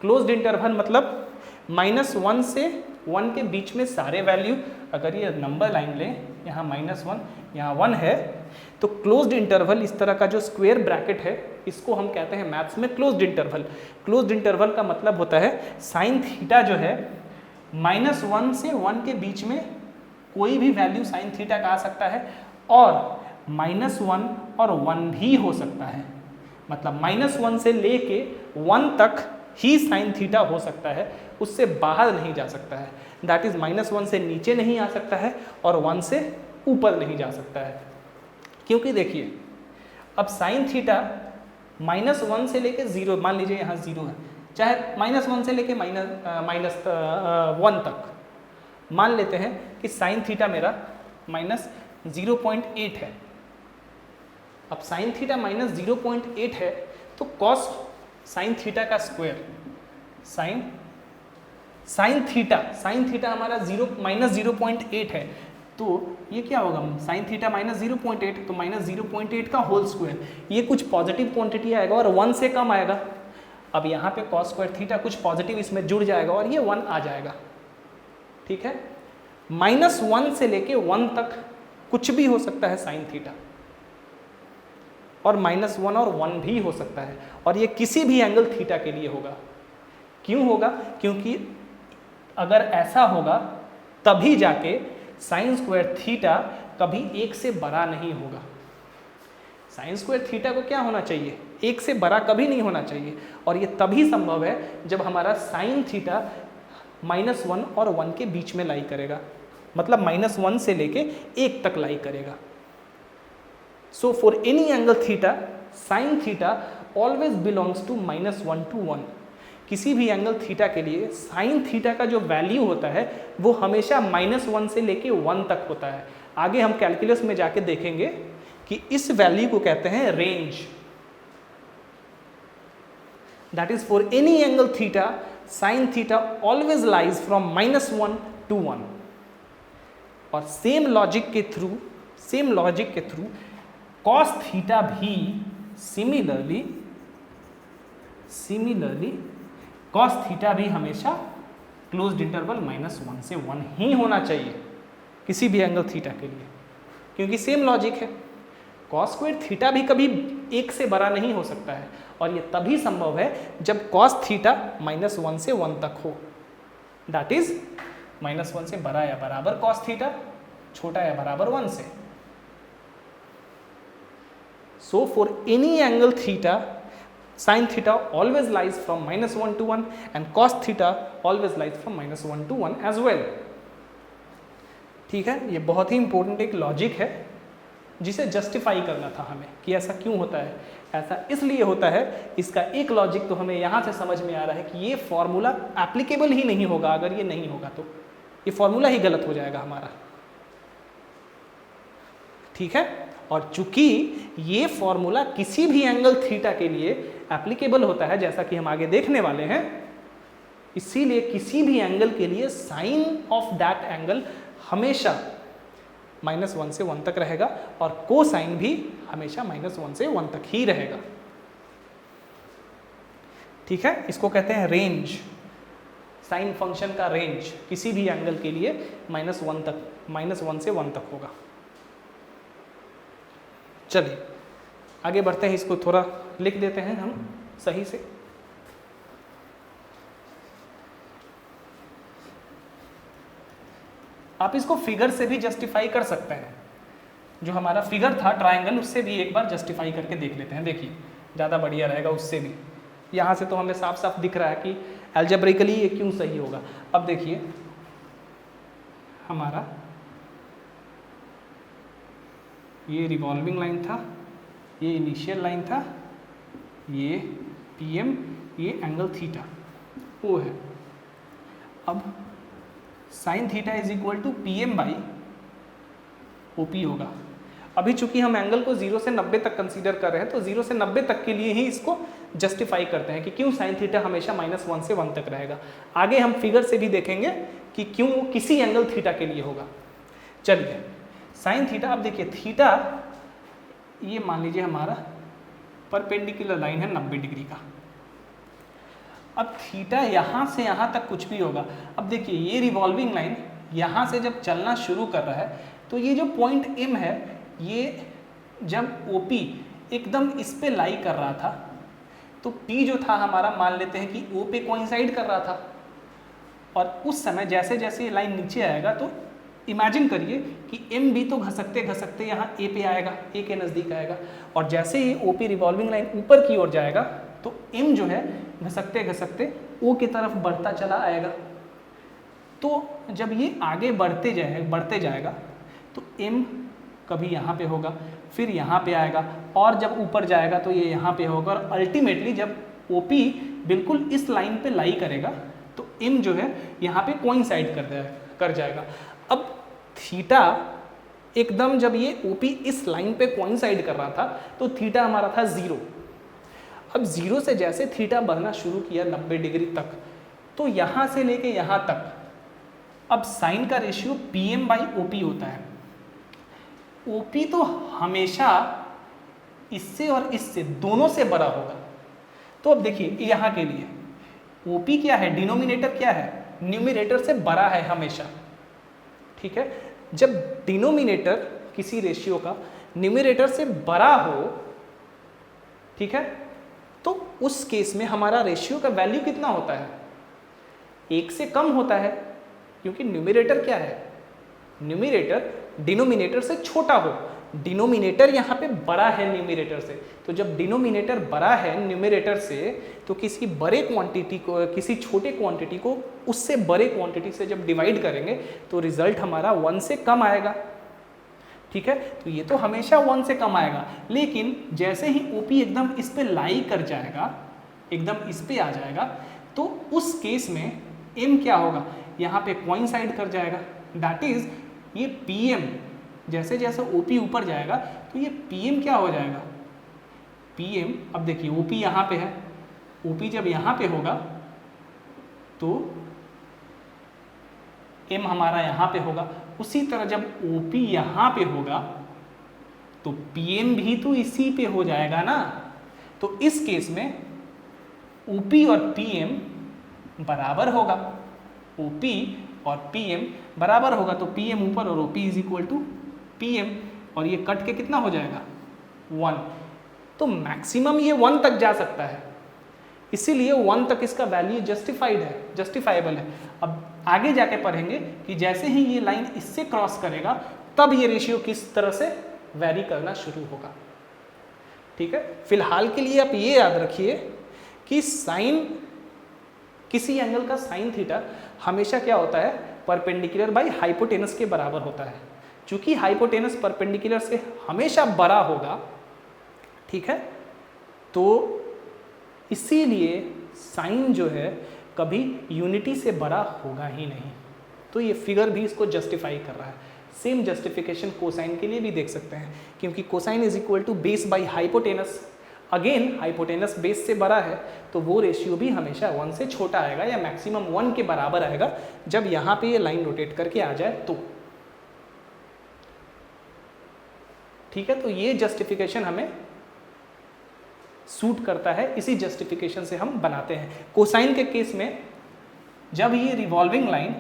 [SPEAKER 1] क्लोज्ड इंटरवल मतलब -1 से 1 के बीच में सारे वैल्यू, अगर ये नंबर लाइन लें, यहाँ -1 यहाँ 1 है, तो क्लोज्ड इंटरवल इस तरह का जो स्क्वायर ब्रैकेट है, इसको हम कहते हैं मैथ्स में क्लोज्ड इंटरवल। क्लोज्ड इंटरवल का मतलब होता है साइन थीटा जो है -1 से 1 के बीच में कोई भी वैल्यू साइन थीटा का आ सकता है, और -1 और 1 भी हो सकता है। मतलब -1 से लेके 1 तक ही साइन थीटा हो सकता है, उससे बाहर नहीं जा सकता है। दैट इज -1 से नीचे नहीं आ सकता है और 1 से ऊपर नहीं जा सकता है। क्योंकि देखिए, अब साइन थीटा -1 से लेके 0, मान लीजिए यहाँ 0 है, चाहे -1 से लेके -1 तक, मान लेते हैं कि साइन थीटा मेरा -0.8 है। अब साइन थीटा -0.8 है, तो कॉस साइन थीटा का स्क्वायर साइन थीटा हमारा -0.8 है, तो ये क्या होगा, साइन थीटा -0.8, तो -0.8 का होल स्क्वायर, ये कुछ पॉजिटिव क्वांटिटी आएगा और 1 से कम आएगा। अब यहाँ पे कॉस स्क्वायर थीटा कुछ पॉजिटिव इसमें जुड़ जाएगा और ये 1 आ जाएगा। ठीक है, -1 से लेके 1 तक कुछ भी हो सकता है साइन थीटा, और -1 और 1 भी हो सकता है, और ये किसी भी एंगल थीटा के लिए होगा। क्यों होगा? क्योंकि अगर ऐसा होगा तभी जाके साइन स्क्वायर थीटा कभी 1 से बड़ा नहीं होगा। साइन स्क्वायर थीटा को क्या होना चाहिए? 1 से बड़ा कभी नहीं होना चाहिए, और ये तभी संभव है जब हमारा साइन थीटा -1 और 1 के बीच में लाई करेगा, मतलब -1 से लेके 1 तक लाई करेगा। So for any angle theta, sin theta always belongs to -1 to 1। किसी भी एंगल थीटा के लिए साइन थीटा का जो वैल्यू होता है वो हमेशा -1 से लेके 1 तक होता है। आगे हम कैलकुलस में जाके देखेंगे कि इस वैल्यू को कहते हैं range. That is for any angle theta, sine theta always lies from -1 to 1। और सेम लॉजिक के थ्रू कॉस थीटा भी सिमिलरली कॉस थीटा भी हमेशा क्लोज्ड इंटरवल -1 से 1 ही होना चाहिए किसी भी एंगल थीटा के लिए, क्योंकि सेम लॉजिक है। कॉस स्क्वायर थीटा भी कभी 1 से बड़ा नहीं हो सकता है, और ये तभी संभव है जब कॉस थीटा -1 से 1 तक हो। दैट इज -1 से बड़ा या बराबर कॉस थीटा, छोटा या बराबर 1 से। So for any angle theta, sin theta always lies from -1 to 1 and cos theta always lies from -1 to 1 as well। ठीक है, ये बहुत ही इंपॉर्टेंट एक लॉजिक है जिसे जस्टिफाई करना था हमें कि ऐसा क्यों होता है। ऐसा इसलिए होता है, इसका एक लॉजिक तो हमें यहाँ से समझ में आ रहा है कि ये फॉर्मूला एप्लीकेबल ही नहीं होगा। अगर ये नहीं होगा तो ये फॉर्मूला ही गलत हो जाएगा हमारा। ठीक है, और चूंकि ये फॉर्मूला किसी भी एंगल थीटा के लिए एप्लीकेबल होता है, जैसा कि हम आगे देखने वाले हैं, इसीलिए किसी भी एंगल के लिए साइन ऑफ दैट एंगल हमेशा -1 से 1 तक रहेगा, और कोसाइन भी हमेशा -1 से 1 तक ही रहेगा। ठीक है, इसको कहते हैं रेंज। साइन फंक्शन का रेंज किसी भी एंगल के लिए -1 से 1 तक होगा। चलिए आगे बढ़ते हैं, इसको थोड़ा लिख देते हैं हम सही से। आप इसको फिगर से भी जस्टिफाई कर सकते हैं। जो हमारा फिगर था ट्रायंगल, उससे भी एक बार जस्टिफाई करके देख लेते हैं। देखिए ज़्यादा बढ़िया रहेगा उससे भी। यहाँ से तो हमें साफ साफ दिख रहा है कि एल्जेब्रिकली ये क्यों सही होगा। अब देखिए हमारा ये रिवॉल्विंग लाइन था, ये इनिशियल लाइन था, ये PM, ये एंगल थीटा वो है। अब sine theta is equal to PM by OP होगा। अभी चूंकि हम एंगल को 0 से 90 तक कंसीडर कर रहे हैं, तो 0 से 90 तक के लिए ही इसको जस्टिफाई करते हैं कि क्यों साइन थीटा हमेशा -1 से 1 तक रहेगा। आगे हम फिगर से भी देखेंगे कि क्यों वो किसी एंगल थीटा के लिए होगा। चलिए साइन थीटा, अब देखिए थीटा ये मान लीजिए हमारा परपेंडिकुलर लाइन है 90 डिग्री का। अब थीटा यहाँ से यहाँ तक कुछ भी होगा। अब देखिए ये रिवॉल्विंग लाइन यहाँ से जब चलना शुरू कर रहा है, तो ये जो पॉइंट M है, ये जब OP एकदम इस पे लाई कर रहा था, तो P जो था हमारा, मान लेते हैं कि O पे कोइंसाइड कर रहा था, और उस समय जैसे जैसे ये लाइन नीचे आएगा, तो इमेजिन करिए कि M भी तो घसकते घसकते यहाँ A पे आएगा, A के नज़दीक आएगा, और जैसे ही OP रिवॉल्विंग लाइन ऊपर की ओर जाएगा, तो M जो है घसकते घसकते O की तरफ बढ़ता चला आएगा। तो जब ये आगे बढ़ते जाएगा, तो M कभी यहाँ पे होगा, फिर यहाँ पे आएगा, और जब ऊपर जाएगा तो ये यहाँ पे होगा, और अल्टीमेटली जब OP बिल्कुल इस लाइन पे लाई करेगा, तो M जो है यहाँ पे कोइंसाइड कर जाएगा। अब थीटा एकदम जब ये OP इस लाइन पे कोइंसाइड कर रहा था, तो थीटा हमारा था 0। अब 0 से जैसे थीटा बढ़ना शुरू किया 90 डिग्री तक, तो यहाँ से लेके यहाँ तक अब साइन का रेशियो PM बाई OP होता है। OP तो हमेशा इससे और इससे दोनों से बड़ा होगा। तो अब देखिए यहाँ के लिए OP क्या है, डिनोमिनेटर क्या है, न्यूमरेटर से बड़ा है हमेशा, ठीक है। जब डिनोमिनेटर किसी रेशियो का न्यूमरेटर से बड़ा हो, ठीक है, तो उस केस में हमारा रेशियो का वैल्यू कितना होता है, 1 से कम होता है, क्योंकि न्यूमरेटर क्या है, न्यूमरेटर डिनोमिनेटर से छोटा हो। डिनोमिनेटर यहाँ पे बड़ा है न्यूमरेटर से, तो जब डिनोमिनेटर बड़ा है न्यूमरेटर से, तो किसी बड़े क्वांटिटी को किसी छोटे क्वांटिटी को उससे बड़े क्वांटिटी से जब डिवाइड करेंगे, तो रिजल्ट हमारा 1 से कम आएगा, ठीक है। तो ये तो हमेशा 1 से कम आएगा, लेकिन जैसे ही OP एकदम इस पे लाई कर जाएगा, एकदम इस पे आ जाएगा, तो उस केस में M क्या होगा, यहाँ पे कोइंसाइड कर जाएगा। दैट इज ये PM जैसे जैसे OP ऊपर जाएगा, तो ये PM क्या हो जाएगा, PM, अब देखिए OP यहाँ पे है, OP जब यहाँ पे होगा तो M हमारा यहाँ पे होगा। उसी तरह जब OP यहाँ पे होगा तो PM भी तो इसी पे हो जाएगा ना। तो इस केस में OP और PM बराबर होगा, OP और PM बराबर होगा, तो PM ऊपर और OP is equal to PM, और ये कट के कितना हो जाएगा 1। तो मैक्सिमम ये 1 तक जा सकता है, इसीलिए 1 तक इसका वैल्यू जस्टिफाइबल है। अब आगे जाके पढ़ेंगे कि जैसे ही ये लाइन इससे क्रॉस करेगा, तब ये रेशियो किस तरह से वैरी करना शुरू होगा, ठीक है। फिलहाल के लिए आप ये याद रखिए कि साइन किसी एंगल का साइन थीटा हमेशा क्या होता है, परपेंडिकुलर बाई हाइपोटेनस के बराबर होता है। चूंकि हाइपोटेनस परपेंडिकुलर से हमेशा बड़ा होगा, ठीक है, तो इसीलिए साइन जो है कभी यूनिटी से बड़ा होगा ही नहीं। तो ये फिगर भी इसको जस्टिफाई कर रहा है। सेम जस्टिफिकेशन कोसाइन के लिए भी देख सकते हैं, क्योंकि cosine is equal to base by hypotenuse. Again hypotenuse base से बड़ा है, तो वो रेशियो भी हमेशा 1 से छोटा आएगा या मैक्सिमम 1 के बराबर आएगा, जब यहाँ पे ये लाइन रोटेट करके आ जाए तो, ठीक है। तो ये जस्टिफिकेशन हमें सूट करता है, इसी जस्टिफिकेशन से हम बनाते हैं। कोसाइन के केस में जब ये रिवॉल्विंग लाइन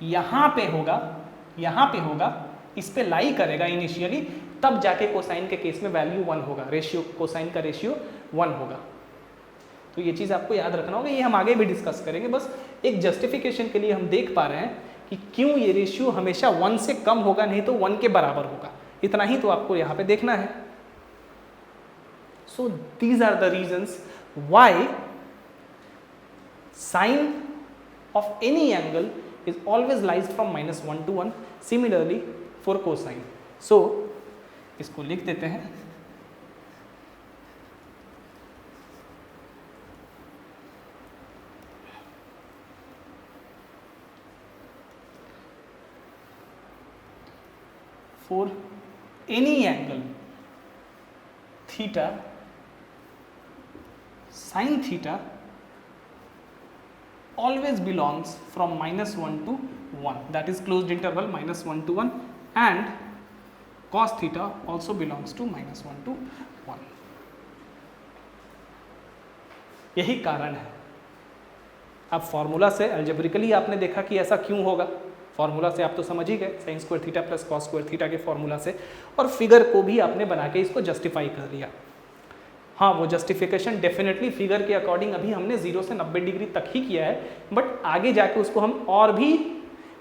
[SPEAKER 1] यहाँ पे होगा, इस पे लाई करेगा इनिशियली, तब जाके कोसाइन के केस में वैल्यू 1 होगा, रेशियो कोसाइन का रेशियो 1 होगा। तो ये चीज़ आपको याद रखना होगा, ये हम आगे भी डिस्कस करेंगे। बस एक जस्टिफिकेशन के लिए हम देख पा रहे हैं कि क्यों ये रेशियो हमेशा 1 से कम होगा, नहीं तो 1 के बराबर होगा। इतना ही तो आपको यहाँ पे देखना है। So these are the reasons why sine of any angle is always lies from -1 to 1. Similarly for cosine. So इसको लिख देते हैं, for any angle theta sin theta always belongs from -1 to 1, that is closed interval -1 to 1, and cos theta also belongs to -1 to 1. यही कारण है। अब formula से algebraically आपने देखा कि ऐसा क्यों होगा, फॉर्मूला से आप तो समझ ही गए, sign square theta plus cos square theta के फॉर्मूला से, और फिगर को भी आपने बना के इसको जस्टिफाई कर लिया। हाँ, वो जस्टिफिकेशन डेफिनेटली फिगर के अकॉर्डिंग अभी हमने 0 से 90 डिग्री तक ही किया है, बट आगे जाके उसको हम और भी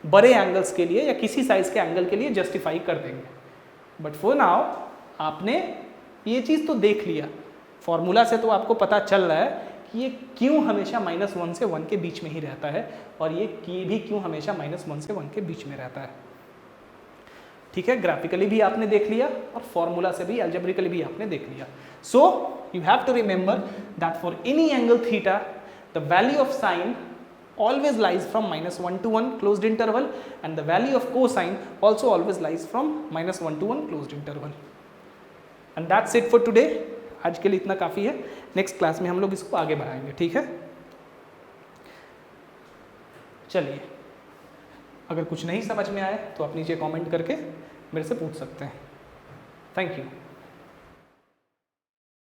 [SPEAKER 1] बड़े एंगल्स के लिए या किसी साइज के एंगल के लिए जस्टिफाई कर देंगे। बट फॉर नाउ आपने ये चीज़ तो देख लिया, फॉर्मूला से तो आपको पता चल रहा है कि ये क्यों हमेशा -1 से 1 के बीच में ही रहता है, और ये भी क्यों हमेशा -1 से 1 के बीच में रहता है। ठीक है, ग्राफिकली भी आपने देख लिया और फॉर्मूला से भी, अलजेब्रिकली भी आपने देख लिया। सो you have to remember that for any angle theta the value of sine always lies from -1 to 1 closed interval, and the value of cosine also always lies from -1 to 1 closed interval. And that's it for today. आज के लिए इतना काफ़ी है, next class में हम लोग इसको आगे बढ़ाएंगे। ठीक है, चलिए, अगर कुछ नहीं समझ में आए तो आप नीचे कमेंट करके मेरे से पूछ सकते हैं। Thank you.